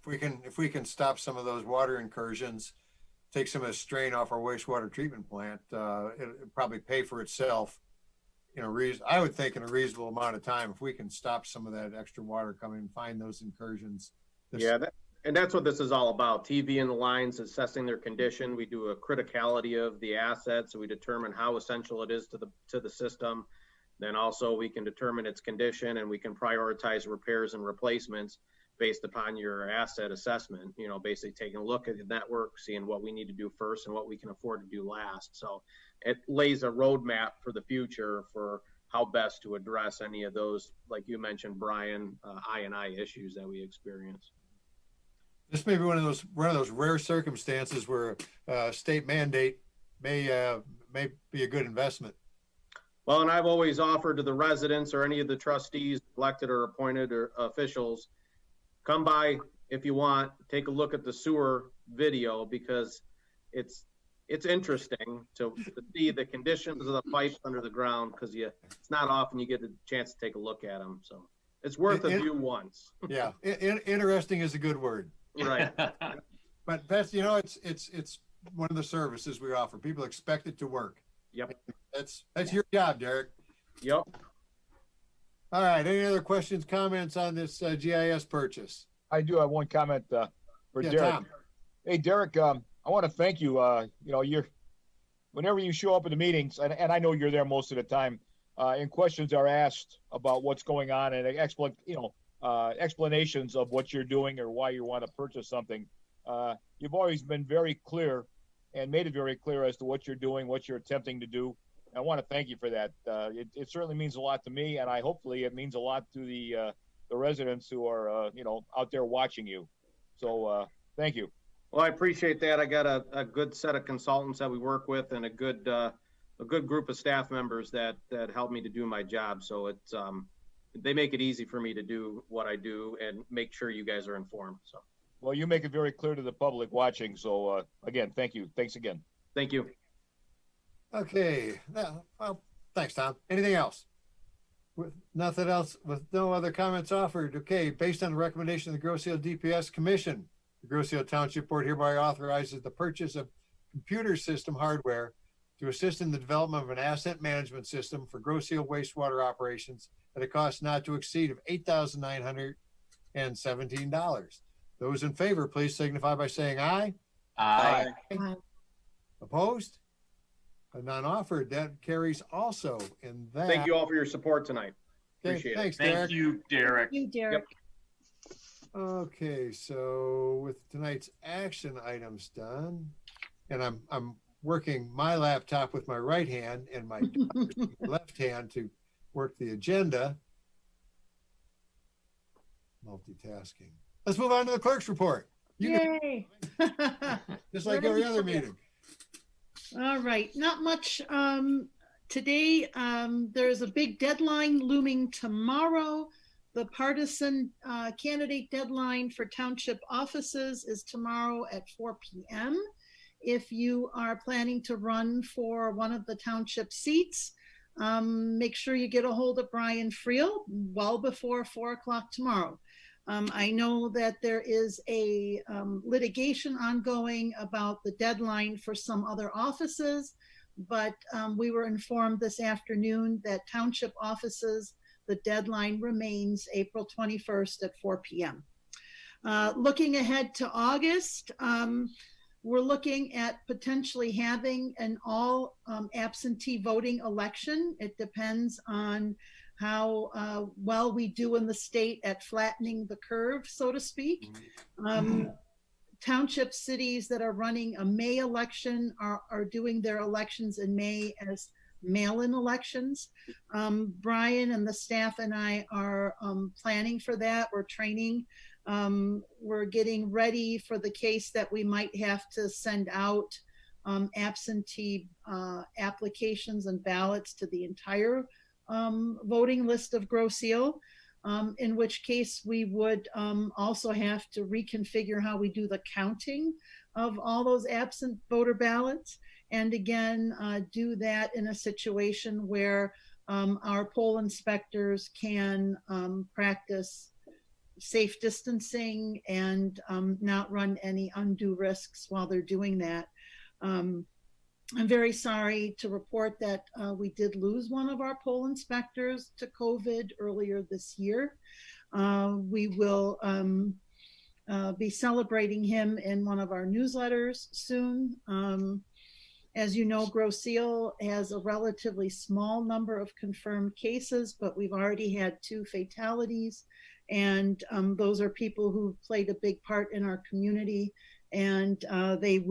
If we can stop some of those water incursions, take some of the strain off our wastewater treatment plant, it'll probably pay for itself. I would think in a reasonable amount of time, if we can stop some of that extra water coming and find those incursions. And that's what this is all about. TV in the lines, assessing their condition. We do a criticality of the assets. So we determine how essential it is to the system. Then also we can determine its condition, and we can prioritize repairs and replacements based upon your asset assessment, basically taking a look at the network, seeing what we need to do first and what we can afford to do last. So it lays a roadmap for the future for how best to address any of those, like you mentioned, Brian, I&I issues that we experience. This may be one of those rare circumstances where state mandate may be a good investment. Well, and I've always offered to the residents or any of the trustees, elected or appointed or officials, come by if you want, take a look at the sewer video, because it's interesting to see the conditions of the pipes under the ground, because it's not often you get a chance to take a look at them. So it's worth a view once. Yeah, interesting is a good word. Right. But that's, it's one of the services we offer. People expect it to work. Yep. That's your job, Derek. Yep. All right. Any other questions, comments on this GIS purchase? I do have one comment for Derek. Tom. Hey, Derek, I want to thank you. Whenever you show up at the meetings, and I know you're there most of the time, and questions are asked about what's going on, and explanations of what you're doing or why you want to purchase something. You've always been very clear and made it very clear as to what you're doing, what you're attempting to do. I want to thank you for that. It certainly means a lot to me, and hopefully it means a lot to the residents who are out there watching you. So thank you. Well, I appreciate that. I got a good set of consultants that we work with, and a good group of staff members that help me to do my job. So it's they make it easy for me to do what I do and make sure you guys are informed. So. Well, you make it very clear to the public watching. So again, thank you. Thanks again. Thank you. Okay. Well, thanks, Tom. Anything else? With nothing else, with no other comments offered. Okay. Based on the recommendation of the Grosse Ile DPS Commission, the Grosse Ile Township Board hereby authorizes the purchase of computer system hardware to assist in the development of an asset management system for Grosse Ile wastewater operations at a cost not to exceed of $8,917. Those in favor, please signify by saying aye. Aye. Opposed? None offered. That carries also. In that. Thank you all for your support tonight. Appreciate it. Thanks, Derek. Thank you, Derek. You, Derek. Yep. Okay, so with tonight's action items done, and I'm working my laptop with my right hand and my left hand to work the agenda. Multitasking. Let's move on to the clerk's report. Yay. Just like every other meeting. All right, not much today. There's a big deadline looming tomorrow. The partisan candidate deadline for township offices is tomorrow at 4 p.m. If you are planning to run for one of the township seats, make sure you get a hold of Bryan Friel well before 4 o'clock tomorrow. I know that there is a litigation ongoing about the deadline for some other offices, but we were informed this afternoon that township offices, the deadline remains April 21st at 4 p.m. Looking ahead to August, we're looking at potentially having an all absentee voting election. It depends on how well we do in the state at flattening the curve, so to speak. Township cities that are running a May election are doing their elections in May as mail-in elections. Brian and the staff and I are planning for that. We're training. We're getting ready for the case that we might have to send out absentee applications and ballots to the entire voting list of Grosse Ile, in which case we would also have to reconfigure how we do the counting of all those absent voter ballots. And again, do that in a situation where our poll inspectors can practice safe distancing and not run any undue risks while they're doing that. I'm very sorry to report that we did lose one of our poll inspectors to COVID earlier this year. We will be celebrating him in one of our newsletters soon. As you know, Grosse Ile has a relatively small number of confirmed cases, but we've already had 2 fatalities. And those are people who played a big part in our community, and they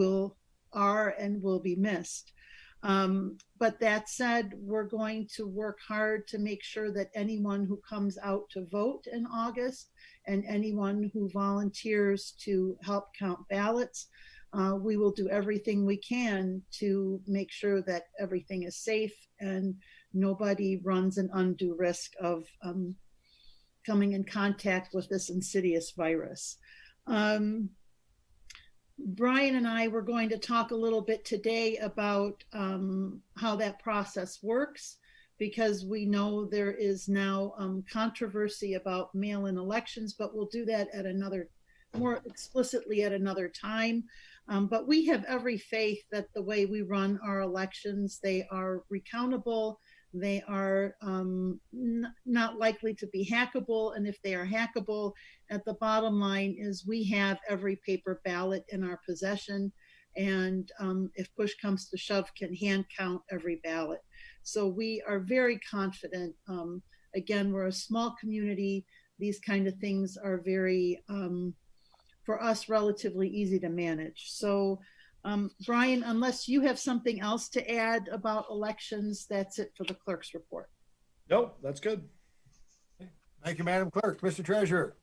are and will be missed. But that said, we're going to work hard to make sure that anyone who comes out to vote in August and anyone who volunteers to help count ballots, we will do everything we can to make sure that everything is safe and nobody runs an undue risk of coming in contact with this insidious virus. Bryan and I were going to talk a little bit today about how that process works, because we know there is now controversy about mail-in elections, but we'll do that at more explicitly at another time. But we have every faith that the way we run our elections, they are recountable, they are not likely to be hackable, and if they are hackable, at the bottom line is we have every paper ballot in our possession, and if push comes to shove, can hand count every ballot. So we are very confident. Again, we're a small community. These kind of things are very, for us, relatively easy to manage. So Bryan, unless you have something else to add about elections, that's it for the clerk's report. Nope, that's good. Thank you, Madam Clerk. Mr. Treasurer.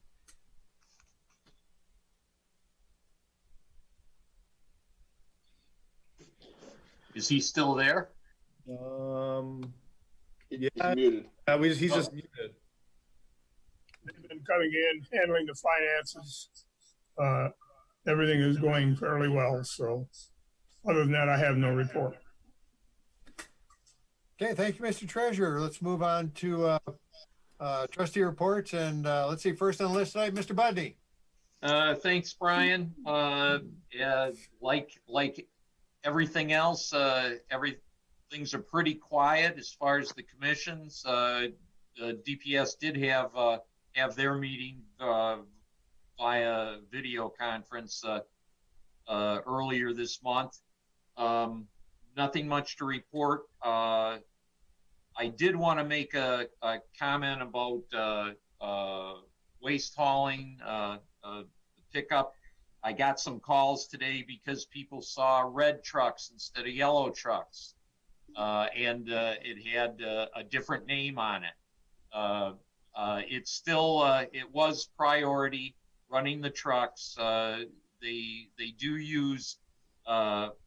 Is he still there? Yeah, He's muted. he's just muted. They've been coming in, handling the finances. Everything is going fairly well. So other than that, I have no report. Okay, thank you, Mr. Treasurer. Let's move on to trustee reports. And let's see, first on the list tonight, Mr. Budny. Thanks, Bryan. Yeah, like everything else, things are pretty quiet as far as the commissions. DPS did have their meeting via video conference earlier this month. Nothing much to report. I did want to make a comment about waste hauling, pickup. I got some calls today because people saw red trucks instead of yellow trucks, and it had a different name on it. It's still, it was priority running the trucks. They do use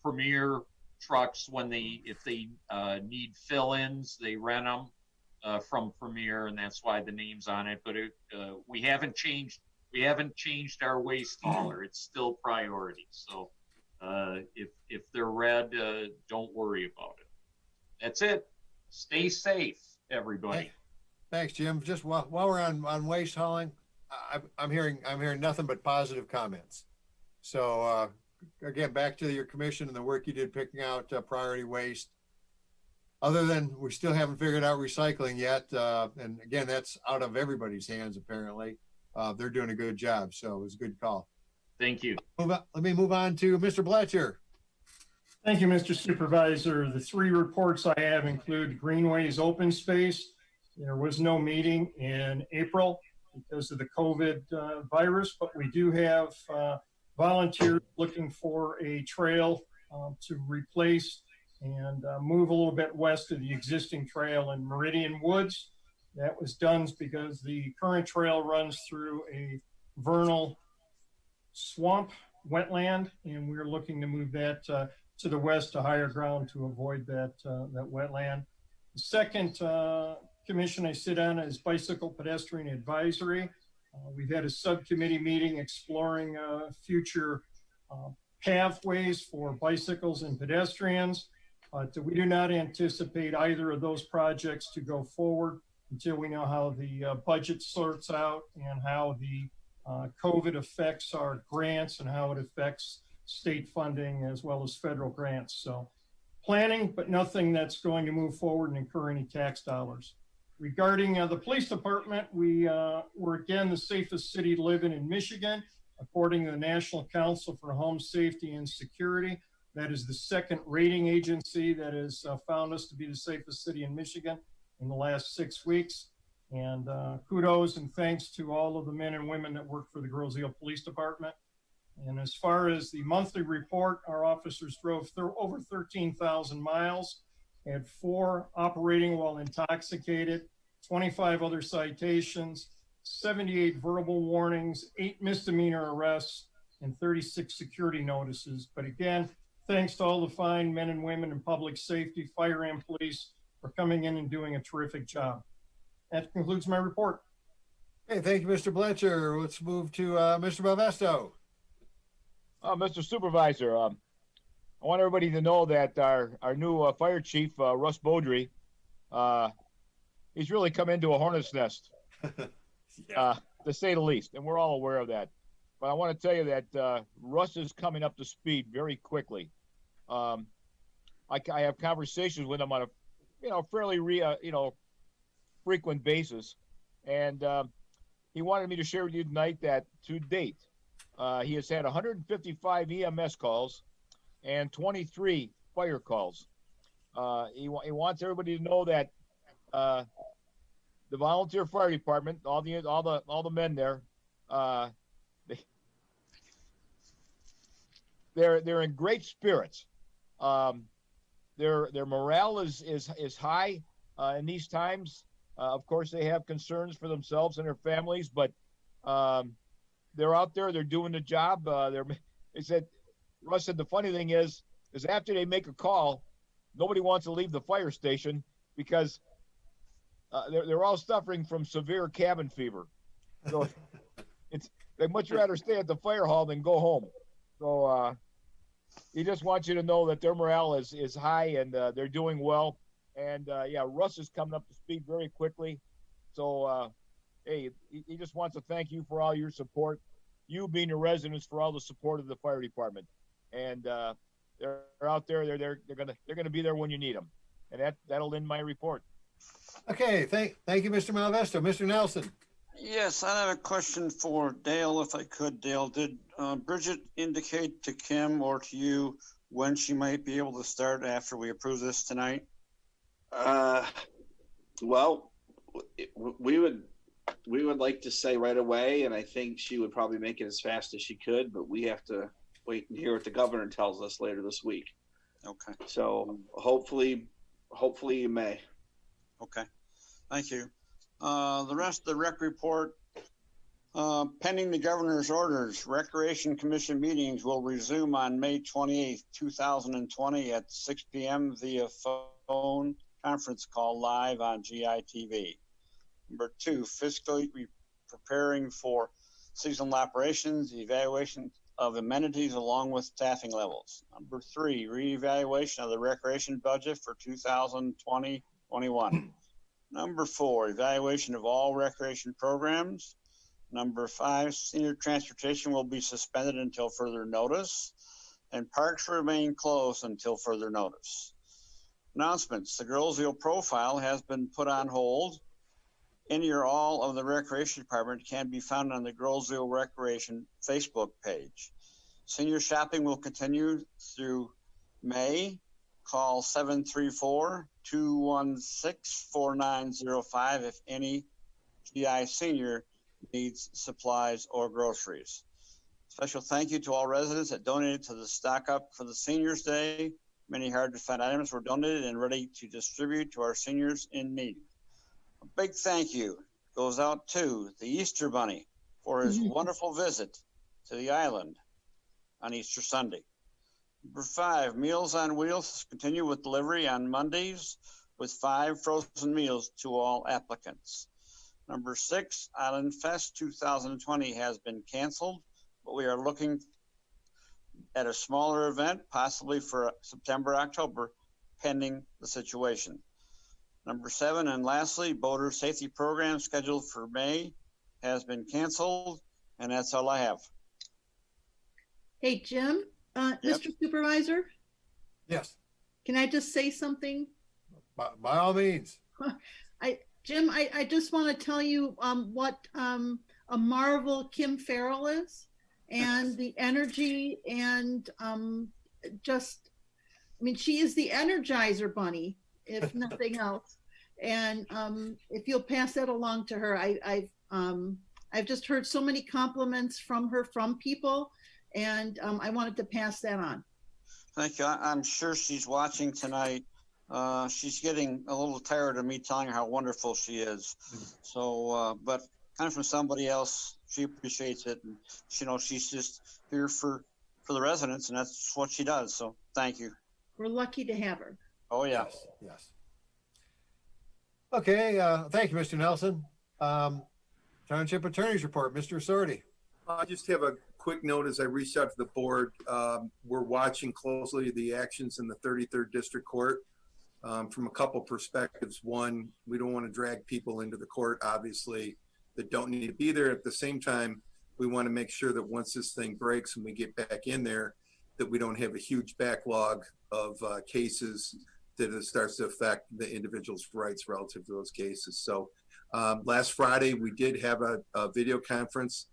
Premier trucks when if they need fill-ins, they rent them from Premier, and that's why the name's on it. But we haven't changed our waste hauler. It's still priority. So if they're red, don't worry about it. That's it. Stay safe, everybody. Thanks, Jim. Just while we're on waste hauling, I'm hearing nothing but positive comments. So again, back to your commission and the work you did picking out priority waste. Other than we still haven't figured out recycling yet, and again, that's out of everybody's hands apparently. They're doing a good job, so it was a good call. Thank you. Let me move on to Mr. Bletcher. Thank you, Mr. Supervisor. The 3 reports I have include Greenways open space. There was no meeting in April because of the COVID virus, but we do have volunteers looking for a trail to replace and move a little bit west of the existing trail in Meridian Woods. That was done because the current trail runs through a vernal swamp wetland, and we're looking to move that to the west to higher ground to avoid that wetland. The second commission I sit on is Bicycle Pedestrian Advisory. We've had a subcommittee meeting exploring future pathways for bicycles and pedestrians. We do not anticipate either of those projects to go forward until we know how the budget sorts out and how the COVID affects our grants and how it affects state funding as well as federal grants. So planning, but nothing that's going to move forward and incur any tax dollars. Regarding the police department, we're again the safest city to live in Michigan, according to the National Council for Home Safety and Security. That is the second rating agency that has found us to be the safest city in Michigan in the last 6 weeks. And kudos and thanks to all of the men and women that work for the Grosse-Ile Police Department. And as far as the monthly report, our officers drove over 13,000 miles, had 4 operating while intoxicated, 25 other citations, 78 verbal warnings, 8 misdemeanor arrests, and 36 security notices. But again, thanks to all the fine men and women in public safety, fire and police for coming in and doing a terrific job. That concludes my report. Hey, thank you, Mr. Blanchard. Let's move to Mr. Malvesto. Mr. Supervisor, I want everybody to know that our new fire chief, Russ Beaudry, he's really come into a hornet's nest, to say the least, and we're all aware of that. But I want to tell you that Russ is coming up to speed very quickly. I have conversations with him on a fairly frequent basis, and he wanted me to share with you tonight that to date, he has had 155 EMS calls and 23 fire calls. He wants everybody to know that the volunteer fire department, all the men there, they're in great spirits. Their morale is high in these times. Of course, they have concerns for themselves and their families, but they're out there. They're doing the job. They said, Russ said, the funny thing is after they make a call, nobody wants to leave the fire station because they're all suffering from severe cabin fever. So they'd much rather stay at the fire hall than go home. So he just wants you to know that their morale is high and they're doing well. And Russ is coming up to speed very quickly. So hey, he just wants to thank you for all your support. You being the residents for all the support of the fire department, and they're out there. They're gonna be there when you need them, and that'll end my report. Okay, thank you, Mr. Malvesto. Mr. Nelson. Yes, I have a question for Dale, if I could. Dale, did Bridget indicate to Kim or to you when she might be able to start after we approve this tonight? Well, we would like to say right away, and I think she would probably make it as fast as she could, but we have to wait and hear what the governor tells us later this week. Okay. So hopefully you may. Okay. Thank you. The rest of the rec report, pending the governor's orders, Recreation Commission meetings will resume on May 28th, 2020 at 6 p.m. via phone conference call live on GITV. Number 2, fiscally preparing for seasonal operations, evaluation of amenities along with staffing levels. Number 3, reevaluation of the recreation budget for 2020-21. Number 4, evaluation of all recreation programs. Number 5, senior transportation will be suspended until further notice, and parks remain closed until further notice. Announcements. The Grosse-Ile profile has been put on hold. Any or all of the Recreation Department can be found on the Grosse-Ile Recreation Facebook page. Senior shopping will continue through May. Call 734-216-4905 if any GI senior needs supplies or groceries. Special thank you to all residents that donated to the Stock Up for the Seniors Day. Many hard-to-find items were donated and ready to distribute to our seniors in need. A big thank you goes out to the Easter Bunny for his wonderful visit to the island on Easter Sunday. Number 5, Meals on Wheels continue with delivery on Mondays with 5 frozen meals to all applicants. Number 6, Island Fest 2020 has been canceled, but we are looking at a smaller event, possibly for September, October, pending the situation. Number 7, and lastly, boater safety program scheduled for May has been canceled, and that's all I have. Hey, Jim, Yep. Mr. Supervisor, Yes, can I just say something? by all means. Jim, I just want to tell you what a marvel Kim Farrell is, and the energy and just, I mean, she is the Energizer Bunny, if nothing else. And if you'll pass that along to her, I've just heard so many compliments from her from people, and I wanted to pass that on. Thank you. I'm sure she's watching tonight. She's getting a little tired of me telling her how wonderful she is. So, but kind of from somebody else, she appreciates it. And she's just here for the residents, and that's what she does. So thank you. We're lucky to have her. Oh, yeah. Yes. Okay, thank you, Mr. Nelson. Township Attorney's Report, Mr. Sorty. I just have a quick note as I reached out to the board. We're watching closely the actions in the 33rd District Court from a couple perspectives. One, we don't want to drag people into the court, obviously, that don't need to be there. At the same time, we want to make sure that once this thing breaks and we get back in there, that we don't have a huge backlog of cases that it starts to affect the individual's rights relative to those cases. So last Friday, we did have a video conference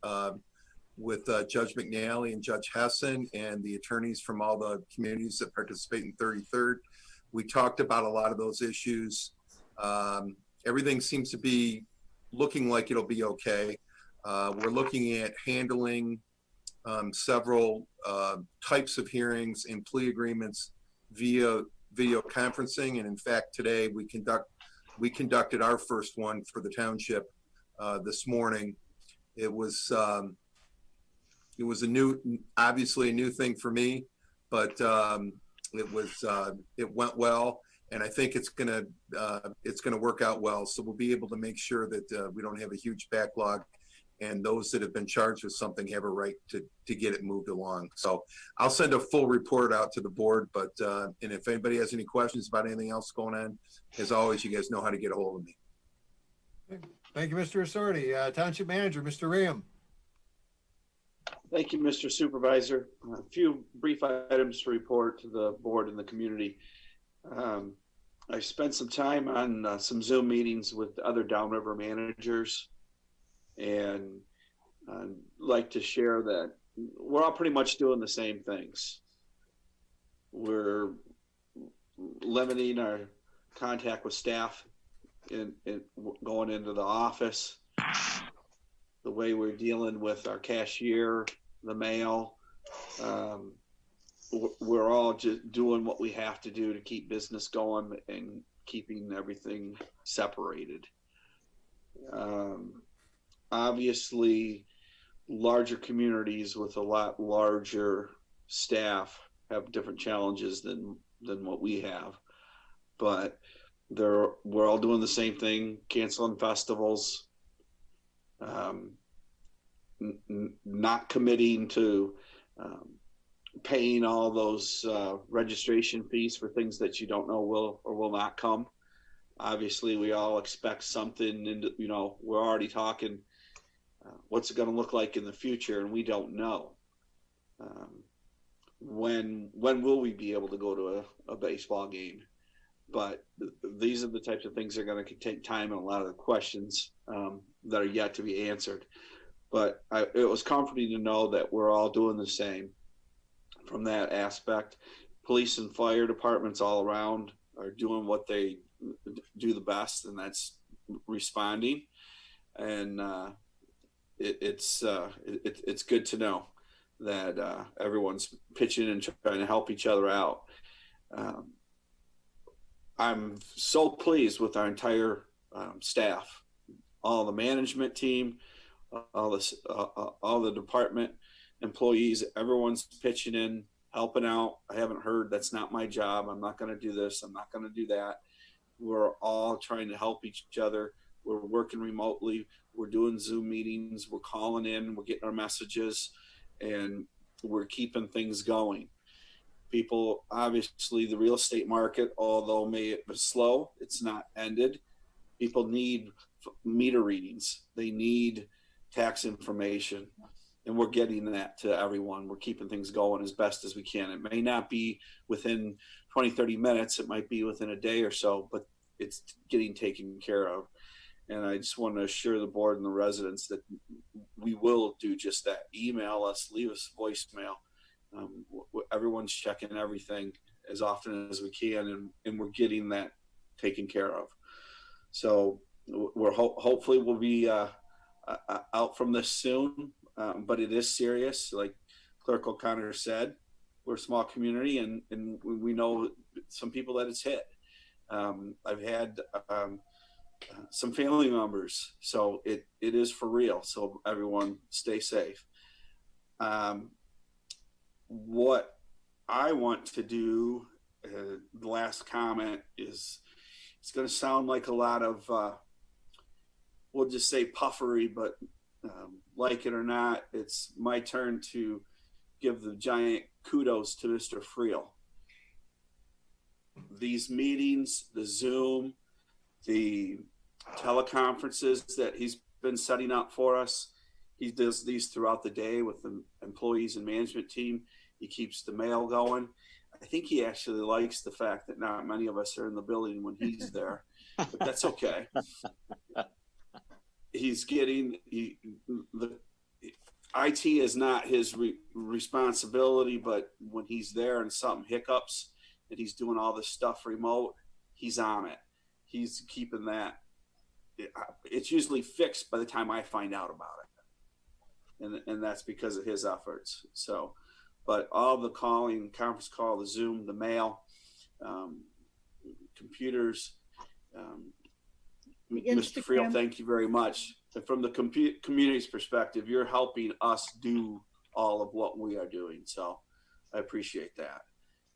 with Judge McNally and Judge Hessen and the attorneys from all the communities that participate in 33rd. We talked about a lot of those issues. Everything seems to be looking like it'll be okay. We're looking at handling several types of hearings and plea agreements via video conferencing. And in fact, today we conducted our first one for the township this morning. It was obviously a new thing for me, but it went well, and I think it's gonna work out well. So we'll be able to make sure that we don't have a huge backlog, and those that have been charged with something have a right to get it moved along. So I'll send a full report out to the board, but and if anybody has any questions about anything else going on, as always, you guys know how to get a hold of me. Thank you, Mr. Sorty. Township Manager, Mr. Ream. Thank you, Mr. Supervisor. A few brief items to report to the board and the community. I spent some time on some Zoom meetings with other downriver managers, and I'd like to share that we're all pretty much doing the same things. We're limiting our contact with staff in going into the office, the way we're dealing with our cashier, the mail. We're all just doing what we have to do to keep business going and keeping everything separated. Obviously, larger communities with a lot larger staff have different challenges than what we have, but we're all doing the same thing, canceling festivals, not committing to paying all those registration fees for things that you don't know will or will not come. Obviously, we all expect something, and we're already talking what's it going to look like in the future, and we don't know. When will we be able to go to a baseball game? But these are the types of things that are going to take time, and a lot of the questions that are yet to be answered. But it was comforting to know that we're all doing the same from that aspect. Police and fire departments all around are doing what they do the best, and that's responding. And it's good to know that everyone's pitching and trying to help each other out. I'm so pleased with our entire staff, all the management team, all the department employees. Everyone's pitching in, helping out. I haven't heard that's not my job. I'm not going to do this. I'm not going to do that. We're all trying to help each other. We're working remotely. We're doing Zoom meetings. We're calling in. We're getting our messages, and we're keeping things going. People, obviously, the real estate market, although may it be slow, it's not ended. People need meter readings. They need tax information, and we're getting that to everyone. We're keeping things going as best as we can. It may not be within 20, 30 minutes. It might be within a day or so, but it's getting taken care of. And I just want to assure the board and the residents that we will do just that. Email us, leave us voicemail. Everyone's checking everything as often as we can, and we're getting that taken care of. So we're hopefully we'll be out from this soon, but it is serious. Like Clerk O'Connor said, we're a small community, and we know some people that it's hit. I've had some family members, so it is for real. So everyone stay safe. What I want to do, the last comment is, it's going to sound like a lot of, we'll just say puffery, but like it or not, it's my turn to give the giant kudos to Mr. Friel. These meetings, the Zoom, the teleconferences that he's been setting up for us, he does these throughout the day with the employees and management team. He keeps the mail going. I think he actually likes the fact that not many of us are in the building when he's there, but that's okay. He's getting the IT is not his responsibility, but when he's there and something hiccups and he's doing all this stuff remote, he's on it. He's keeping that. It's usually fixed by the time I find out about it, and that's because of his efforts. So, but all the calling, conference call, the Zoom, the mail, computers. Mr. Friel, thank you very much. And from the community's perspective, you're helping us do all of what we are doing. So I appreciate that.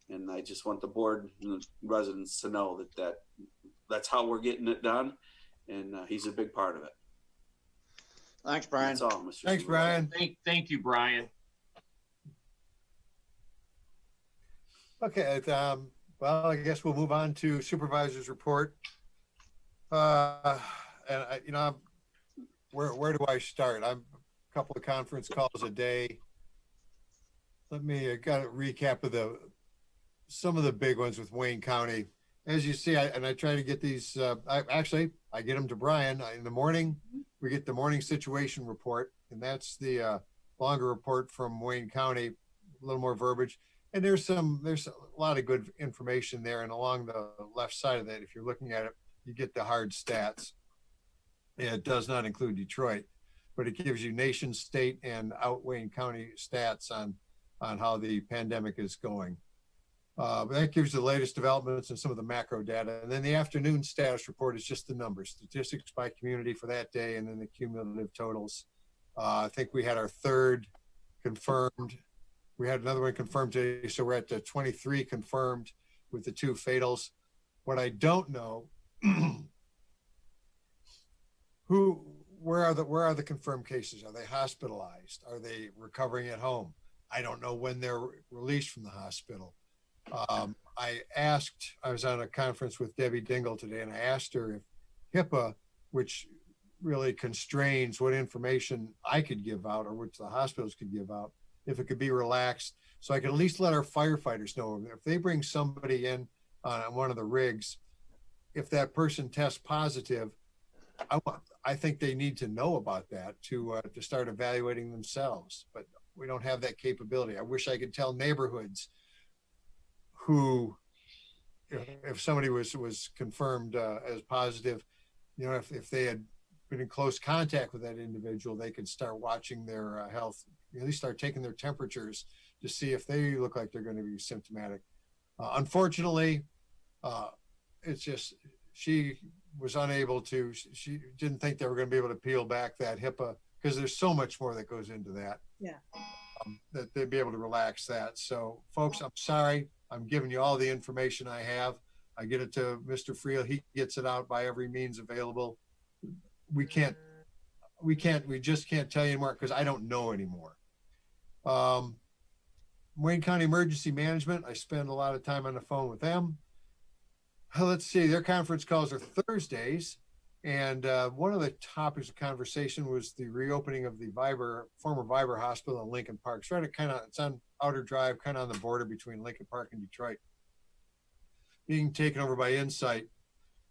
And I just want the board and the residents to know that's how we're getting it done. And he's a big part of it. Thanks, Brian. That's all, Mr. Thanks, Brian. Thank you, Brian. Okay, well, I guess we'll move on to Supervisor's report. And where do I start? I'm a couple of conference calls a day. Let me got a recap of some of the big ones with Wayne County. As you see, I try to get these. I get them to Brian in the morning. We get the morning situation report, and that's the longer report from Wayne County, a little more verbiage. And there's a lot of good information there. And along the left side of that, if you're looking at it, you get the hard stats. It does not include Detroit, but it gives you nation, state, and out Wayne County stats on how the pandemic is going. That gives you the latest developments and some of the macro data. And then the afternoon status report is just the numbers, statistics by community for that day, and then the cumulative totals. I think we had our third confirmed. We had another one confirmed today, so we're at 23 confirmed with the 2 fatals. What I don't know, where are the confirmed cases? Are they hospitalized? Are they recovering at home? I don't know when they're released from the hospital. I was on a conference with Debbie Dingle today, and I asked her if HIPAA, which really constrains what information I could give out or which the hospitals could give out, if it could be relaxed, so I could at least let our firefighters know if they bring somebody in on one of the rigs, if that person tests positive, I think they need to know about that to start evaluating themselves. But we don't have that capability. I wish I could tell neighborhoods who, if somebody was confirmed as positive, if they had been in close contact with that individual, they could start watching their health, at least start taking their temperatures to see if they look like they're going to be symptomatic. Unfortunately, it's just, she was unable to, she didn't think they were going to be able to peel back that HIPAA, because there's so much more that goes into that. Yeah. That they'd be able to relax that. So folks, I'm sorry. I'm giving you all the information I have. I get it to Mr. Friel. He gets it out by every means available. We just can't tell you anymore because I don't know anymore. Wayne County Emergency Management, I spend a lot of time on the phone with them. Let's see, their conference calls are Thursdays. And one of the topics of conversation was the reopening of the former Viber Hospital in Lincoln Park. It's it's on Outer Drive, kind of on the border between Lincoln Park and Detroit. Being taken over by Insight.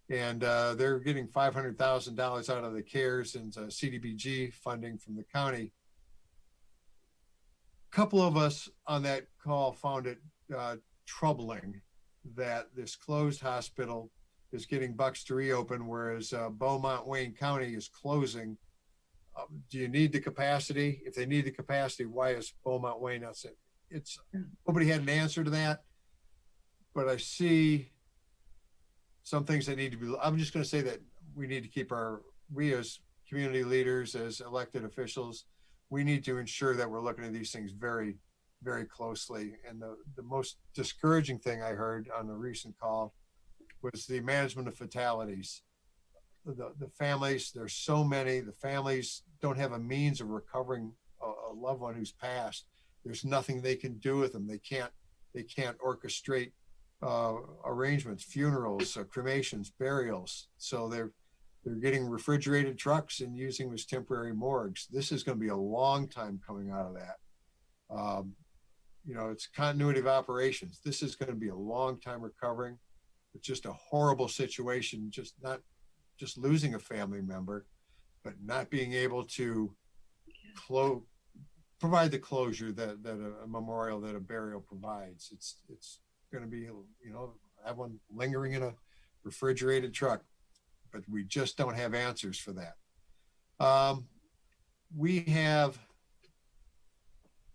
And they're getting $500,000 out of the CARES and CDBG funding from the county. A couple of us on that call found it troubling that this closed hospital is getting bucks to reopen, whereas Beaumont, Wayne County is closing. Do you need the capacity? If they need the capacity, why is Beaumont, Wayne not saying? It's nobody had an answer to that, but I see some things that need to be. I'm just going to say that we need to keep we as community leaders, as elected officials, we need to ensure that we're looking at these things very, very closely. And the most discouraging thing I heard on the recent call was the management of fatalities. The families, there's so many, the families don't have a means of recovering a loved one who's passed. There's nothing they can do with them. They can't orchestrate arrangements, funerals, cremations, burials. So they're getting refrigerated trucks and using them as temporary morgues. This is going to be a long time coming out of that. It's continuity of operations. This is going to be a long time recovering. It's just a horrible situation, not just losing a family member, but not being able to provide the closure that a memorial, that a burial provides. It's going to be, have one lingering in a refrigerated truck, but we just don't have answers for that. We have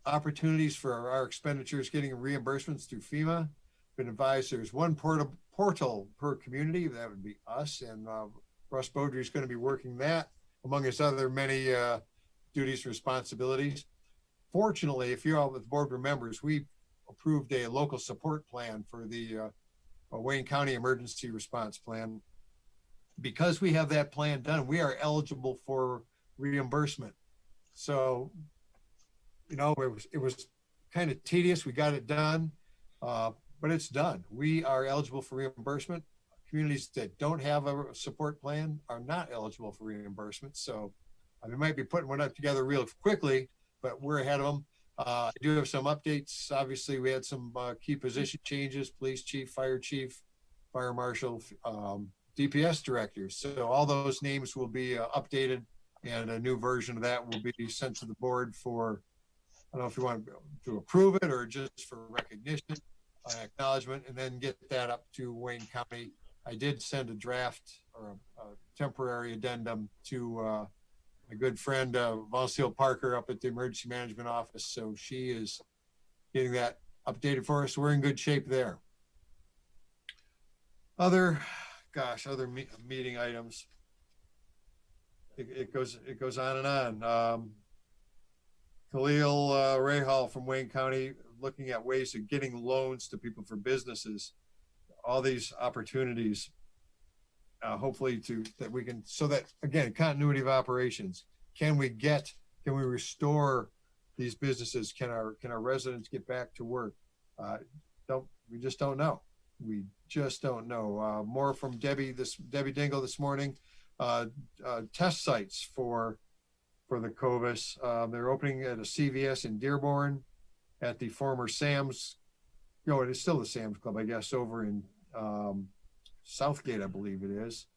opportunities for our expenditures getting reimbursements through FEMA. Been advised there's one portal per community. That would be us, and Russ Beaudry is going to be working that among his other many duties and responsibilities. Fortunately, if you're all with board remembers, we approved a local support plan for the Wayne County Emergency Response Plan. Because we have that plan done, we are eligible for reimbursement. So, it was kind of tedious. We got it done, but it's done. We are eligible for reimbursement. Communities that don't have a support plan are not eligible for reimbursement. So we might be putting one up together real quickly, but we're ahead of them. I do have some updates. Obviously, we had some key position changes: police chief, fire marshal, DPS directors. So all those names will be updated, and a new version of that will be sent to the board for, I don't know if you want to approve it or just for recognition, acknowledgement, and then get that up to Wayne County. I did send a draft or a temporary addendum to my good friend Valcille Parker up at the Emergency Management Office. So she is getting that updated for us. We're in good shape there. Other meeting items. It goes on and on. Khalil Rahal from Wayne County looking at ways of getting loans to people for businesses. All these opportunities, hopefully that we can, so that again, continuity of operations. Can we restore these businesses? Can our residents get back to work? We just don't know. We just don't know. More from Debbie Dingle this morning. Test sites for the COVIS. They're opening at a CVS in Dearborn, at the former Sam's. It is still the Sam's Club, I guess, over in Southgate, I believe it is.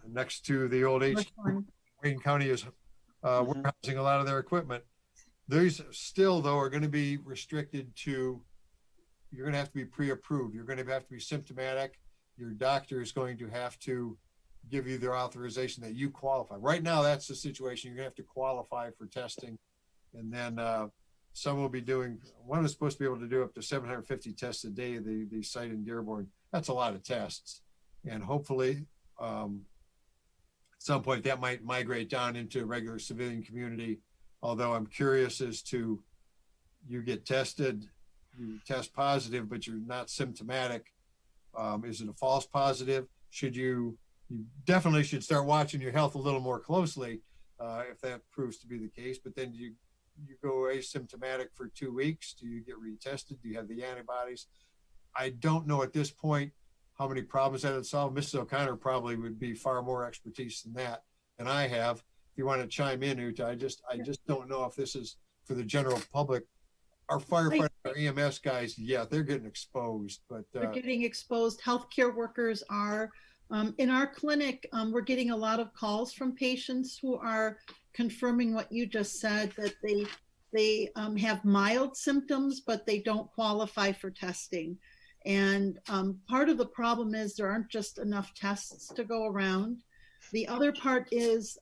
Next to the old Wayne County is warehousing a lot of their equipment. These still, though, are going to be restricted to, you're going to have to be pre-approved. You're going to have to be symptomatic. Your doctor is going to have to give you their authorization that you qualify. Right now, that's the situation. You're going to have to qualify for testing. And then some will be doing, one is supposed to be able to do up to 750 tests a day, the site in Dearborn. That's a lot of tests. And hopefully, at some point, that might migrate down into a regular civilian community. Although I'm curious as to, you get tested, you test positive, but you're not symptomatic. Is it a false positive? You definitely should start watching your health a little more closely if that proves to be the case. But then you go asymptomatic for 2 weeks? Do you get retested? Do you have the antibodies? I don't know at this point how many problems that would solve. Mrs. O'Connor probably would be far more expertise than I have. If you want to chime in, Uta, I just don't know if this is for the general public. Our firefighters, our EMS guys, yeah, they're getting exposed, but they're getting exposed. Healthcare workers are. In our clinic, we're getting a lot of calls from patients who are confirming what you just said, that they have mild symptoms, but they don't qualify for testing. And part of the problem is there aren't just enough tests to go around. The other part is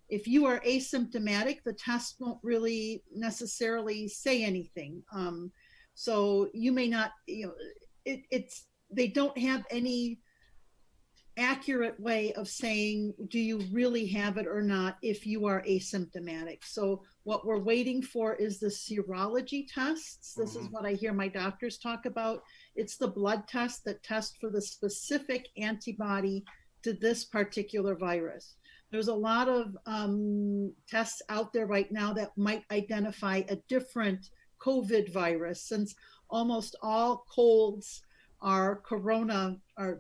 if you are asymptomatic, the test won't really necessarily say anything. So you may not, they don't have any accurate way of saying, do you really have it or not if you are asymptomatic? So what we're waiting for is the serology tests. This is what I hear my doctors talk about. It's the blood test that test for the specific antibody to this particular virus. There's a lot of tests out there right now that might identify a different COVID virus, since almost all colds are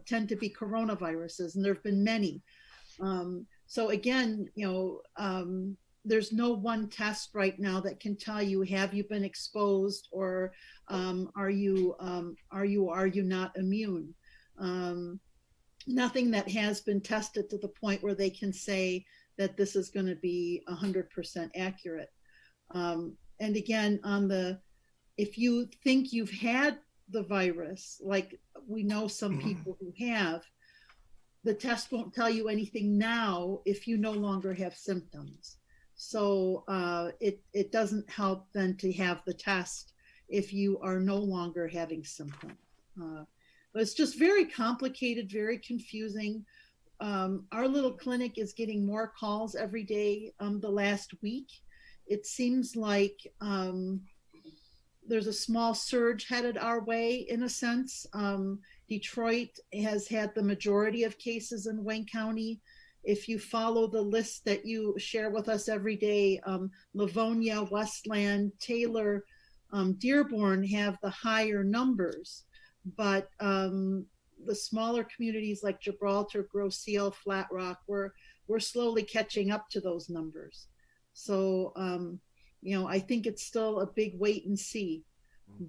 tend to be coronaviruses, and there have been many. So again, there's no one test right now that can tell you, have you been exposed, or are you not immune? Nothing that has been tested to the point where they can say that this is going to be 100% accurate. And again, if you think you've had the virus, like we know some people who have, the test won't tell you anything now if you no longer have symptoms. So it doesn't help then to have the test if you are no longer having symptoms. But it's just very complicated, very confusing. Our little clinic is getting more calls every day. The last week, it seems like there's a small surge headed our way, in a sense. Detroit has had the majority of cases in Wayne County. If you follow the list that you share with us every day, Livonia, Westland, Taylor, Dearborn have the higher numbers. But the smaller communities like Gibraltar, Grosse Ile, Flat Rock, we're slowly catching up to those numbers. So, I think it's still a big wait and see.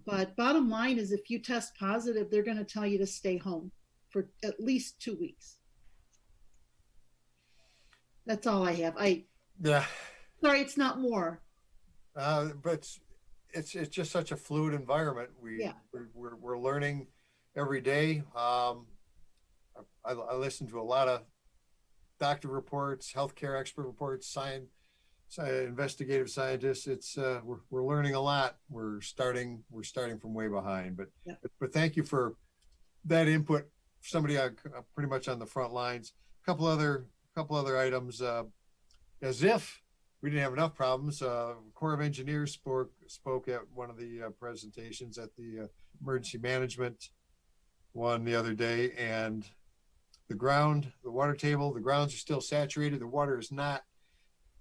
But bottom line is, if you test positive, they're going to tell you to stay home for at least 2 weeks. That's all I have. Sorry, it's not more. But it's just such a fluid environment. We're learning every day. I listen to a lot of doctor reports, healthcare expert reports, investigative scientists. It's we're learning a lot. We're starting from way behind. But thank you for that input. Somebody pretty much on the front lines. A couple other items. As if we didn't have enough problems, Corps of Engineers spoke at one of the presentations at the emergency management one the other day, and the water table, the grounds are still saturated. The water is not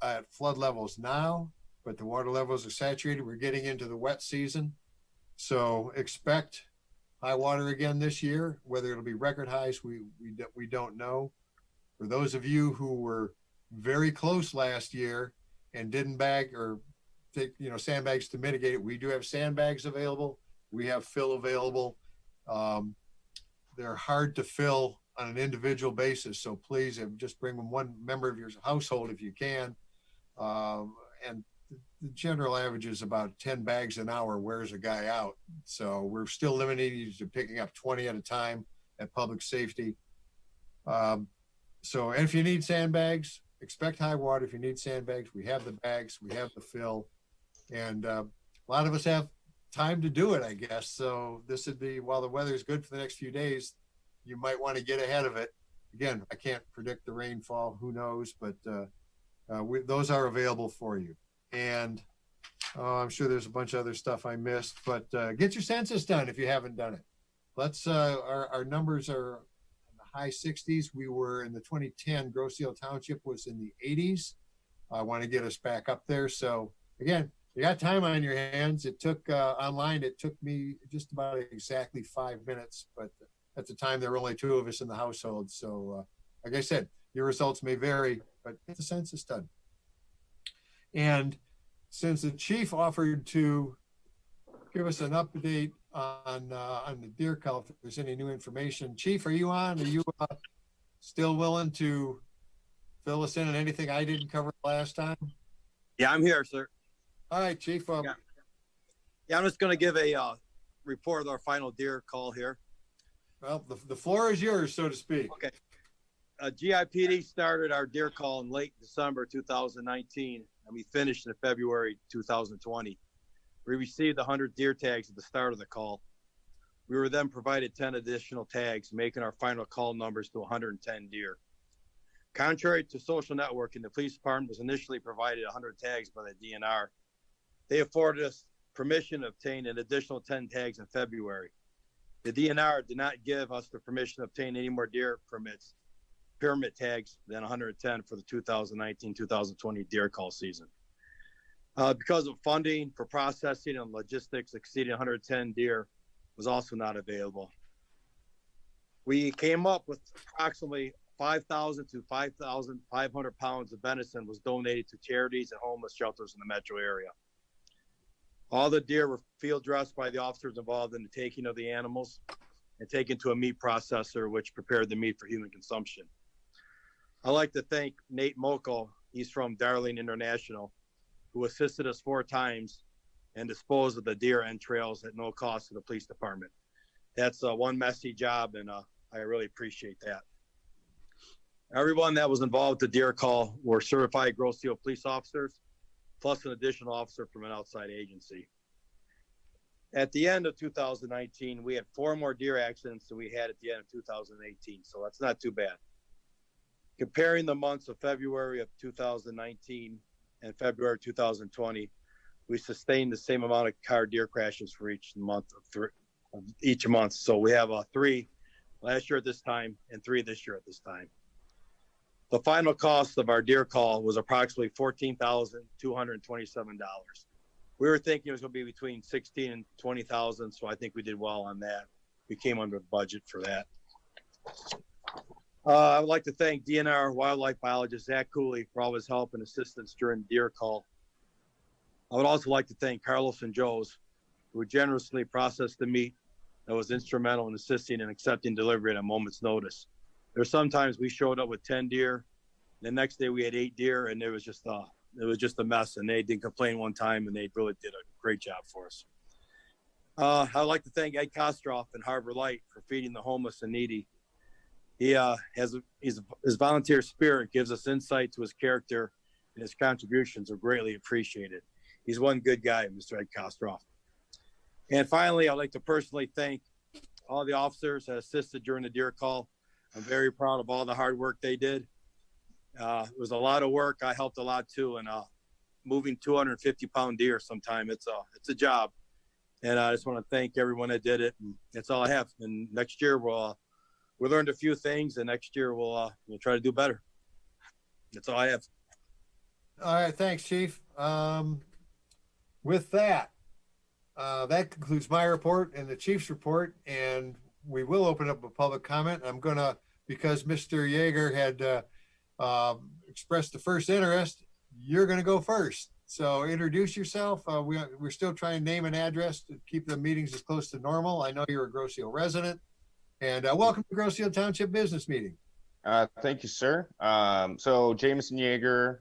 at flood levels now, but the water levels are saturated. We're getting into the wet season, so expect high water again this year. Whether it'll be record highs, we don't know. For those of you who were very close last year and didn't bag or take sandbags to mitigate it, we do have sandbags available. We have fill available. They're hard to fill on an individual basis, so please just bring one member of your household if you can. And the general average is about 10 bags an hour wears a guy out. So we're still limiting you to picking up 20 at a time at public safety. So if you need sandbags, expect high water. If you need sandbags, we have the bags, we have the fill, and a lot of us have time to do it, I guess. So this would be, while the weather is good for the next few days, you might want to get ahead of it. Again, I can't predict the rainfall, who knows, but those are available for you. And I'm sure there's a bunch of other stuff I missed, but get your census done if you haven't done it. Let's, our numbers are in the high 60s. We were in the 2010, Grosse Ile Township was in the 80s. I want to get us back up there. So again, you got time on your hands. It took online, it took me just about exactly 5 minutes, but at the time there were only 2 of us in the household. So like I said, your results may vary, but get the census done. And since the chief offered to give us an update on the deer count, if there's any new information. Chief, are you on? Are you still willing to fill us in on anything I didn't cover last time? Yeah, I'm here, sir. All right, Chief. Yeah, I'm just going to give a report of our final deer call here. Well, the floor is yours, so to speak. Okay. GIPD started our deer call in late December 2019, and we finished in February 2020. We received 100 deer tags at the start of the call. We were then provided 10 additional tags, making our final call numbers to 110 deer. Contrary to social networking, the police department was initially provided 100 tags by the DNR. They afforded us permission to obtain an additional 10 tags in February. The DNR did not give us the permission to obtain any more deer permit tags than 110 for the 2019-2020 deer call season. Because of funding for processing and logistics exceeding 110 deer was also not available. We came up with approximately 5,000 to 5,500 pounds of venison was donated to charities and homeless shelters in the metro area. All the deer were field dressed by the officers involved in the taking of the animals and taken to a meat processor, which prepared the meat for human consumption. I'd like to thank Nate Mokel, he's from Darling International, who assisted us 4 times and disposed of the deer entrails at no cost to the police department. That's one messy job, and I really appreciate that. Everyone that was involved with the deer call were certified Grosse Ile police officers, plus an additional officer from an outside agency. At the end of 2019, we had 4 more deer accidents than we had at the end of 2018, so that's not too bad. Comparing the months of February of 2019 and February 2020, we sustained the same amount of car deer crashes for each month of each month. So we have 3 last year at this time and 3 this year at this time. The final cost of our deer call was approximately $14,227. We were thinking it was going to be between $16,000 and $20,000, so I think we did well on that. We came under budget for that. I would like to thank DNR wildlife biologist Zach Cooley for all his help and assistance during the deer call. I would also like to thank Carlos and Joe's, who generously processed the meat that was instrumental in assisting and accepting delivery at a moment's notice. There's sometimes we showed up with 10 deer. The next day we had 8 deer, and it was just a mess. And they did complain one time, and they really did a great job for us. I'd like to thank Ed Kostroff and Harbor Light for feeding the homeless and needy. His volunteer spirit gives us insight to his character, and his contributions are greatly appreciated. He's one good guy, Mr. Ed Kostroff. And finally, I'd like to personally thank all the officers that assisted during the deer call. I'm very proud of all the hard work they did. It was a lot of work. I helped a lot too. And moving 250-pound deer sometime, it's a job. And I just want to thank everyone that did it. And that's all I have. And next year we learned a few things, and next year we'll try to do better. That's all I have. All right, thanks, Chief. With that, that concludes my report and the Chief's report, and we will open up a public comment. I'm gonna, because Mr. Yeager had expressed the first interest, you're gonna go first. So introduce yourself. We're still trying to name an address to keep the meetings as close to normal. I know you're a Grosse Ile resident, and welcome to Grosse Ile Township Business Meeting. Thank you, sir. So Jameson Yeager,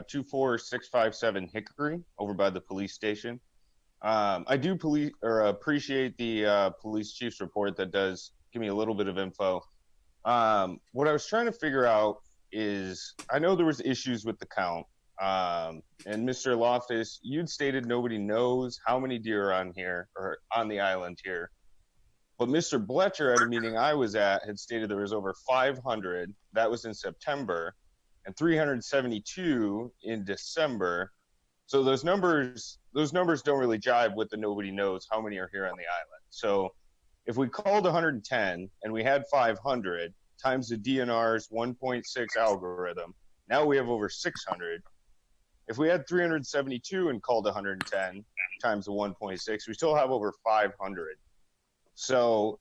24657 Hickory, over by the police station. I do appreciate the police chief's report that does give me a little bit of info. What I was trying to figure out is, I know there was issues with the count. And Mr. Loftus, you'd stated nobody knows how many deer are on here or on the island here. But Mr. Bletcher at a meeting I was at had stated there was over 500. That was in September, and 372 in December. So those numbers don't really jive with the nobody knows how many are here on the island. So if we called 110 and we had 500 times the DNR's 1.6 algorithm, now we have over 600. if we had 372 and called 110 times the 1.6, we still have over 500. So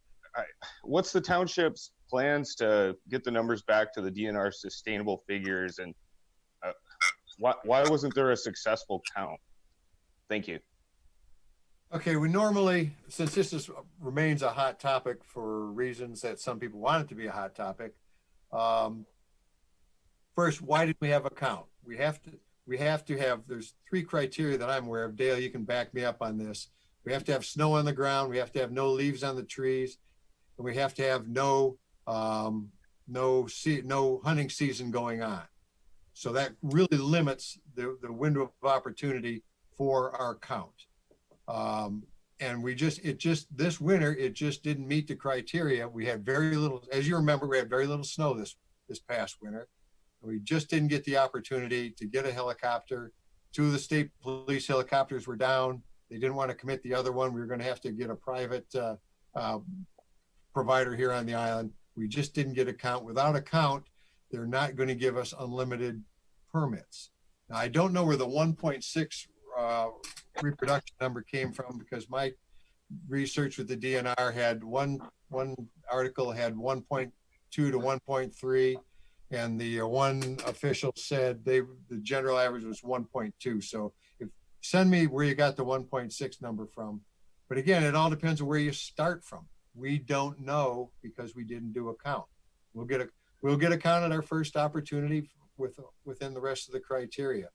what's the township's plans to get the numbers back to the DNR sustainable figures? And why wasn't there a successful count? Thank you. Okay, we normally, since remains a hot topic for reasons that some people want it to be a hot topic, first, why did we have a count? We have to have, there's 3 criteria that I'm aware of. Dale, you can back me up on this. We have to have snow on the ground. We have to have no leaves on the trees. And we have to have no hunting season going on. So that really limits the window of opportunity for our count. And this winter, it just didn't meet the criteria. We had very little, as you remember, we had very little snow this past winter. We just didn't get the opportunity to get a helicopter. 2 of the state police helicopters were down. They didn't want to commit the other one. We were going to have to get a private provider here on the island. We just didn't get a count. Without a count, they're not going to give us unlimited permits. Now, I don't know where the 1.6 reproduction number came from, because my research with the DNR had one article had 1.2 to 1.3, and the one official said the general average was 1.2. So send me where you got the 1.6 number from. But again, it all depends on where you start from. We don't know because we didn't do a count. We'll get a count at our first opportunity within the rest of the criteria.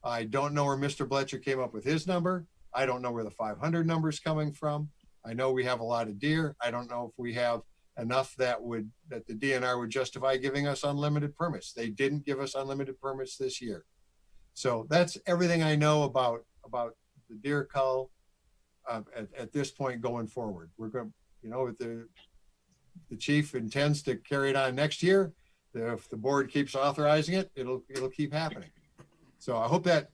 I don't know where Mr. Bletcher came up with his number. I don't know where the 500 number is coming from. I know we have a lot of deer. I don't know if we have enough that the DNR would justify giving us unlimited permits. They didn't give us unlimited permits this year. So that's everything I know about the deer cull at this point going forward. We're going, if the chief intends to carry it on next year, if the board keeps authorizing it, it'll keep happening. So I hope that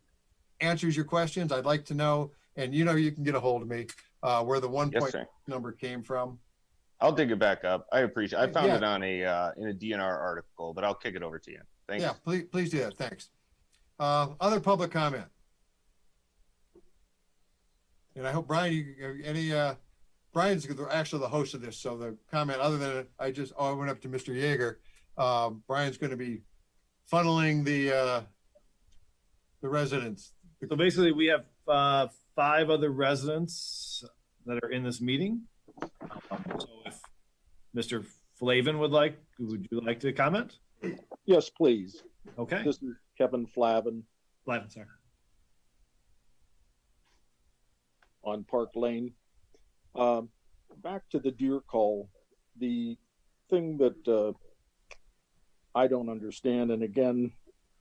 answers your questions. I'd like to know, and you can get a hold of me, where the 1 point number came from. I'll dig it back up. I appreciate it. I found it on in a DNR article, but I'll kick it over to you. Thanks. Yeah, please do that. Thanks. Other public comment. And I hope Brian, Brian's actually the host of this, so the comment other than I went up to Mr. Yeager. Brian's going to be funneling the residents. So basically, we have 5 other residents that are in this meeting. So if Mr. Flavin would you like to comment? Yes, please. Okay. This is Kevin Flavin. Flavin, sorry. On Park Lane. Back to the deer call. The thing that I don't understand, and again,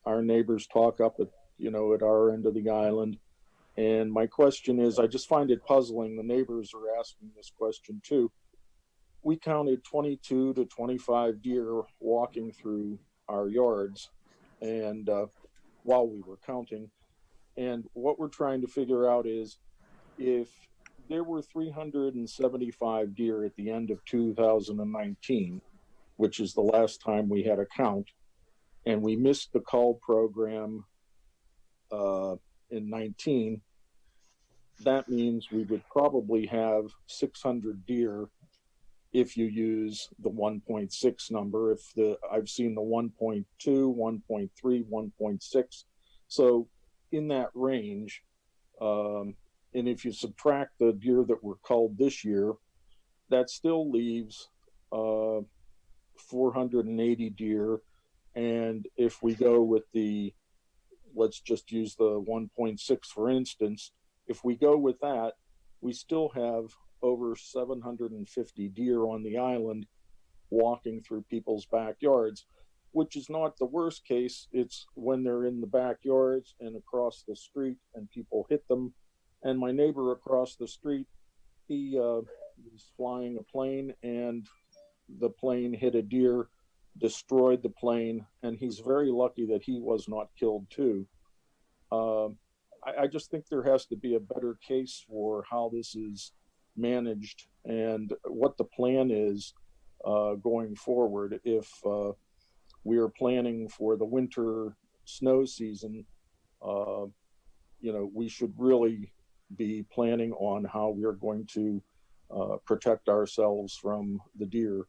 our neighbors talk up at our end of the island. And my question is, I just find it puzzling. The neighbors are asking this question too. We counted 22 to 25 deer walking through our yards, and while we were counting, and what we're trying to figure out is if there were 375 deer at the end of 2019, which is the last time we had a count, and we missed the call program in 19, that means we would probably have 600 deer if you use the 1.6 number. I've seen the 1.2, 1.3, 1.6. So in that range, and if you subtract the deer that were culled this year, that still leaves 480 deer. And if we go with let's just use the 1.6 for instance, if we go with that, we still have over 750 deer on the island walking through people's backyards, which is not the worst case. It's when they're in the backyards and across the street and people hit them. And my neighbor across the street, he was flying a plane and the plane hit a deer, destroyed the plane, and he's very lucky that he was not killed too. I just think there has to be a better case for how this is managed and what the plan is going forward. If we are planning for the winter snow season, we should really be planning on how we're going to protect ourselves from the deer.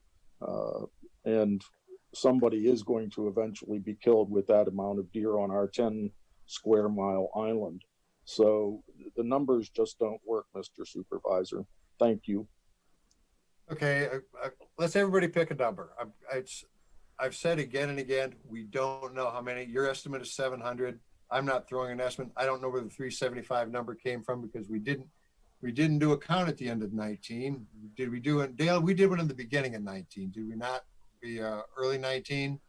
And somebody is going to eventually be killed with that amount of deer on our 10 square mile island. So the numbers just don't work, Mr. Supervisor. Thank you. Okay, let's everybody pick a number. I've said again and again, we don't know how many. Your estimate is 700. I'm not throwing an estimate. I don't know where the 375 number came from because we didn't do a count at the end of 19. Did we do it, Dale? We did one in the beginning of 19. Did we not? Be early 19,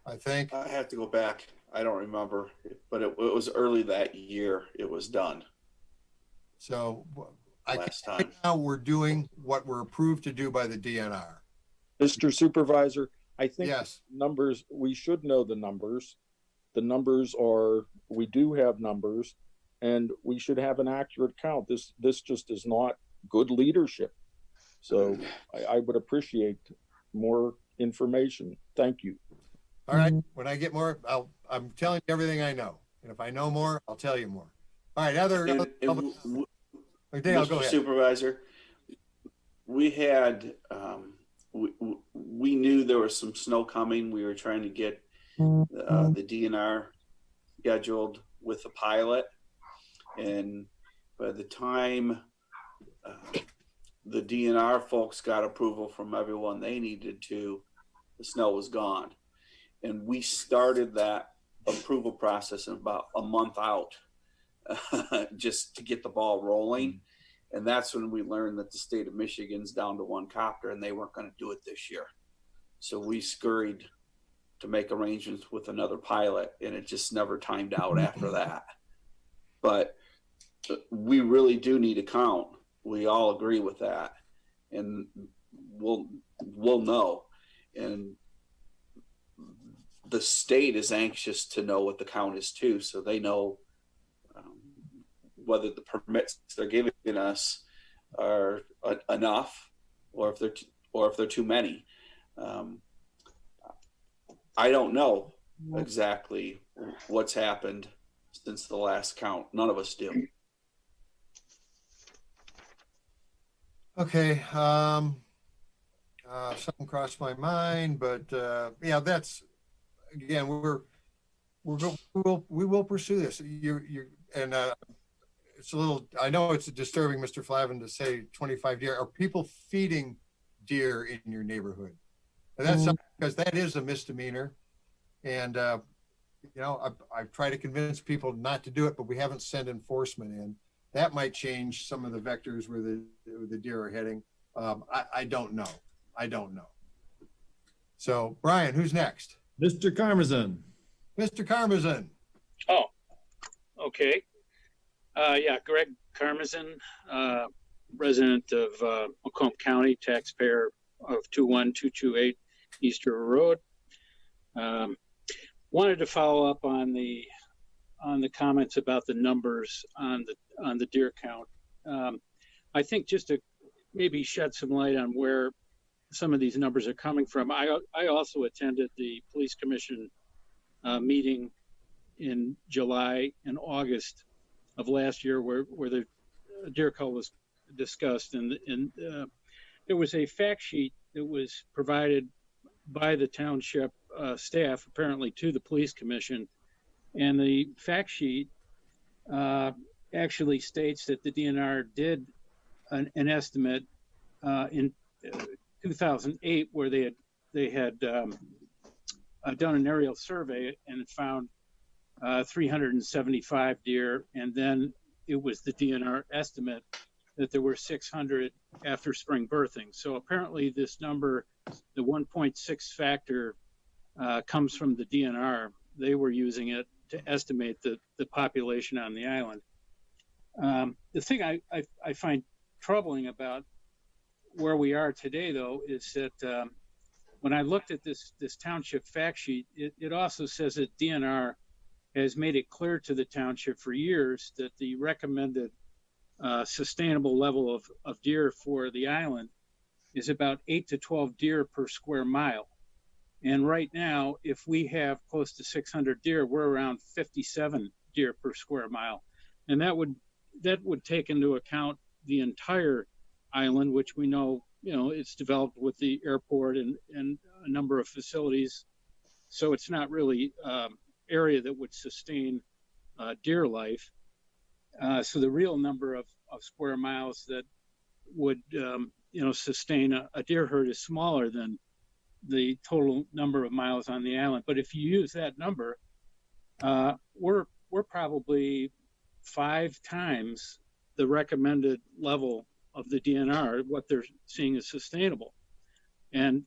I think. I have to go back. I don't remember, but it was early that year. It was done. So last time. Right now we're doing what we're approved to do by the DNR. Mr. Supervisor, I think yes. Numbers, we should know the numbers. The numbers are, we do have numbers, and we should have an accurate count. This just is not good leadership. So I would appreciate more information. Thank you. All right. When I get more, I'm telling you everything I know. And if I know more, I'll tell you more. All right. Dale, go ahead. Supervisor, we had, we knew there was some snow coming. We were trying to get the DNR scheduled with the pilot. And by the time the DNR folks got approval from everyone they needed to, the snow was gone. And we started that approval process in about a month out just to get the ball rolling. And that's when we learned that the state of Michigan's down to one copter and they weren't going to do it this year. So we scurried to make arrangements with another pilot, and it just never timed out after that. But we really do need a count. We all agree with that, and we'll know. And the state is anxious to know what the count is too, so they know whether the permits they're giving us are enough, or if they're too many. I don't know exactly what's happened since the last count. None of us do. Okay. Something crossed my mind, but yeah, that's again, we will pursue this. And it's a little. I know it's disturbing, Mr. Flavin, to say 25 deer. Are people feeding deer in your neighborhood? And that's because that is a misdemeanor. And I've tried to convince people not to do it, but we haven't sent enforcement in. That might change some of the vectors where the deer are heading. I don't know. So, Brian, who's next? Mr. Karmazin. Mr. Karmazin. Oh, okay. Yeah, Greg Karmazin, resident of Macomb County, taxpayer of 21228 Easter Road. Wanted to follow up on the comments about the numbers on the deer count. I think just to maybe shed some light on where some of these numbers are coming from. I also attended the police commission meeting in July and August of last year where the deer cull was discussed, and there was a fact sheet that was provided by the township staff apparently to the police commission, and the fact sheet actually states that the DNR did an estimate in 2008 where they had done an aerial survey and found 375 deer, and then it was the DNR estimate that there were 600 after spring birthing. So apparently this number, the 1.6 factor, comes from the DNR. They were using it to estimate the population on the island. The thing I find troubling about where we are today, though, is that when I looked at this township fact sheet, it also says that DNR has made it clear to the township for years that the recommended sustainable level of deer for the island is about 8 to 12 deer per square mile. And right now, if we have close to 600 deer, we're around 57 deer per square mile. And that would take into account the entire island, which we know, it's developed with the airport and a number of facilities. So it's not really area that would sustain deer life. So the real number of square miles that would, sustain a deer herd is smaller than the total number of miles on the island. But if you use that number, we're probably 5 times the recommended level of the DNR, what they're seeing is sustainable. And,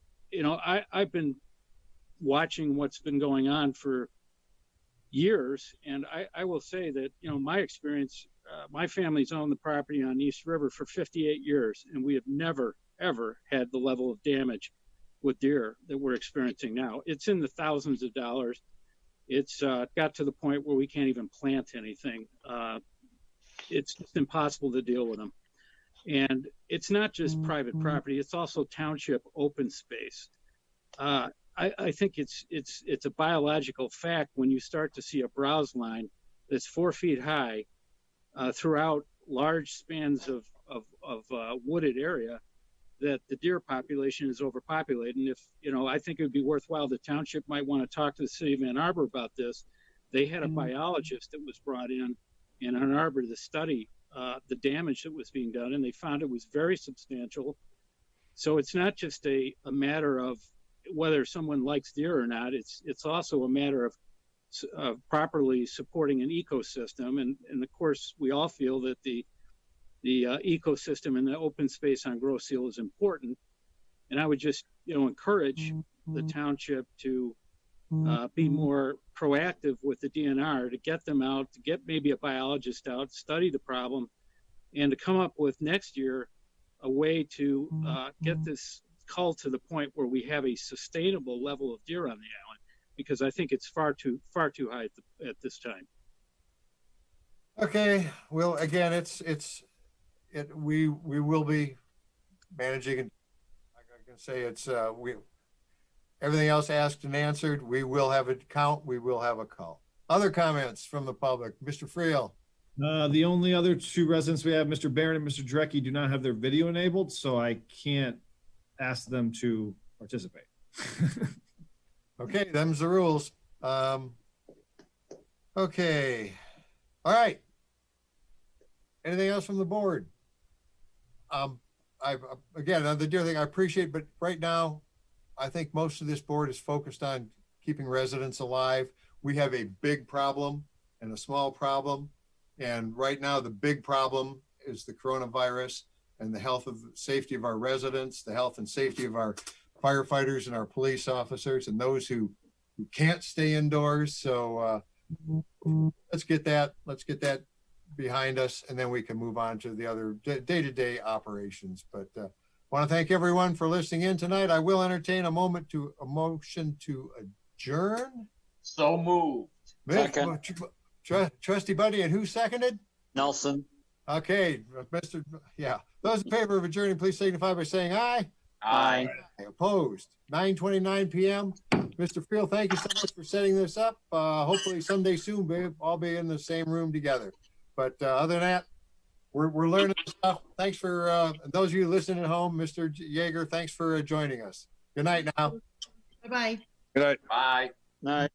I've been watching what's been going on for years. And I will say that, my experience, my family's owned the property on East River for 58 years, and we have never, ever had the level of damage with deer that we're experiencing now. It's in the thousands of dollars. It's got to the point where we can't even plant anything. It's just impossible to deal with them. And it's not just private property, it's also township open space. I think it's a biological fact when you start to see a browse line that's 4 feet high throughout large spans of wooded area, that the deer population is overpopulated. And if, I think it would be worthwhile, the township might want to talk to the city of Ann Arbor about this. They had a biologist that was brought in Ann Arbor to study the damage that was being done, and they found it was very substantial. So it's not just a matter of whether someone likes deer or not. It's also a matter of properly supporting an ecosystem. And of course, we all feel that the ecosystem and the open space on Grosse Seal is important. And I would just, encourage the township to be more proactive with the DNR, to get them out, to get maybe a biologist out, study the problem, and to come up with next year a way to get this cull to the point where we have a sustainable level of deer on the island, because I think it's far too high at this time. Okay, well, again, we will be managing, and I can say everything else asked and answered. We will have a count. We will have a call. Other comments from the public, Mr. Friel. The only other 2 residents we have, Mr. Barron and Mr. Drecke, do not have their video enabled, so I can't ask them to participate. Okay, them's the rules. Okay, all right. Anything else from the board? Again, the deer thing I appreciate, but right now, I think most of this board is focused on keeping residents alive. We have a big problem and a small problem. And right now, the big problem is the coronavirus and the health and safety of our residents, the health and safety of our firefighters and our police officers and those who can't stay indoors. So let's get that behind us, and then we can move on to the other day-to-day operations. But want to thank everyone for listening in tonight. I will entertain a motion to adjourn. So moved. Second. Trustee Budny, and who seconded? Nelson. Okay, those in favor of adjourning, please signify by saying aye. Aye. Opposed. 9:29 p.m. Mr. Friel, thank you so much for setting this up. Hopefully someday soon we'll all be in the same room together. But other than that, we're learning stuff. Thanks for those of you listening at home. Mr. Yeager, thanks for joining us. Good night now. Bye-bye. Good night. Bye. Night.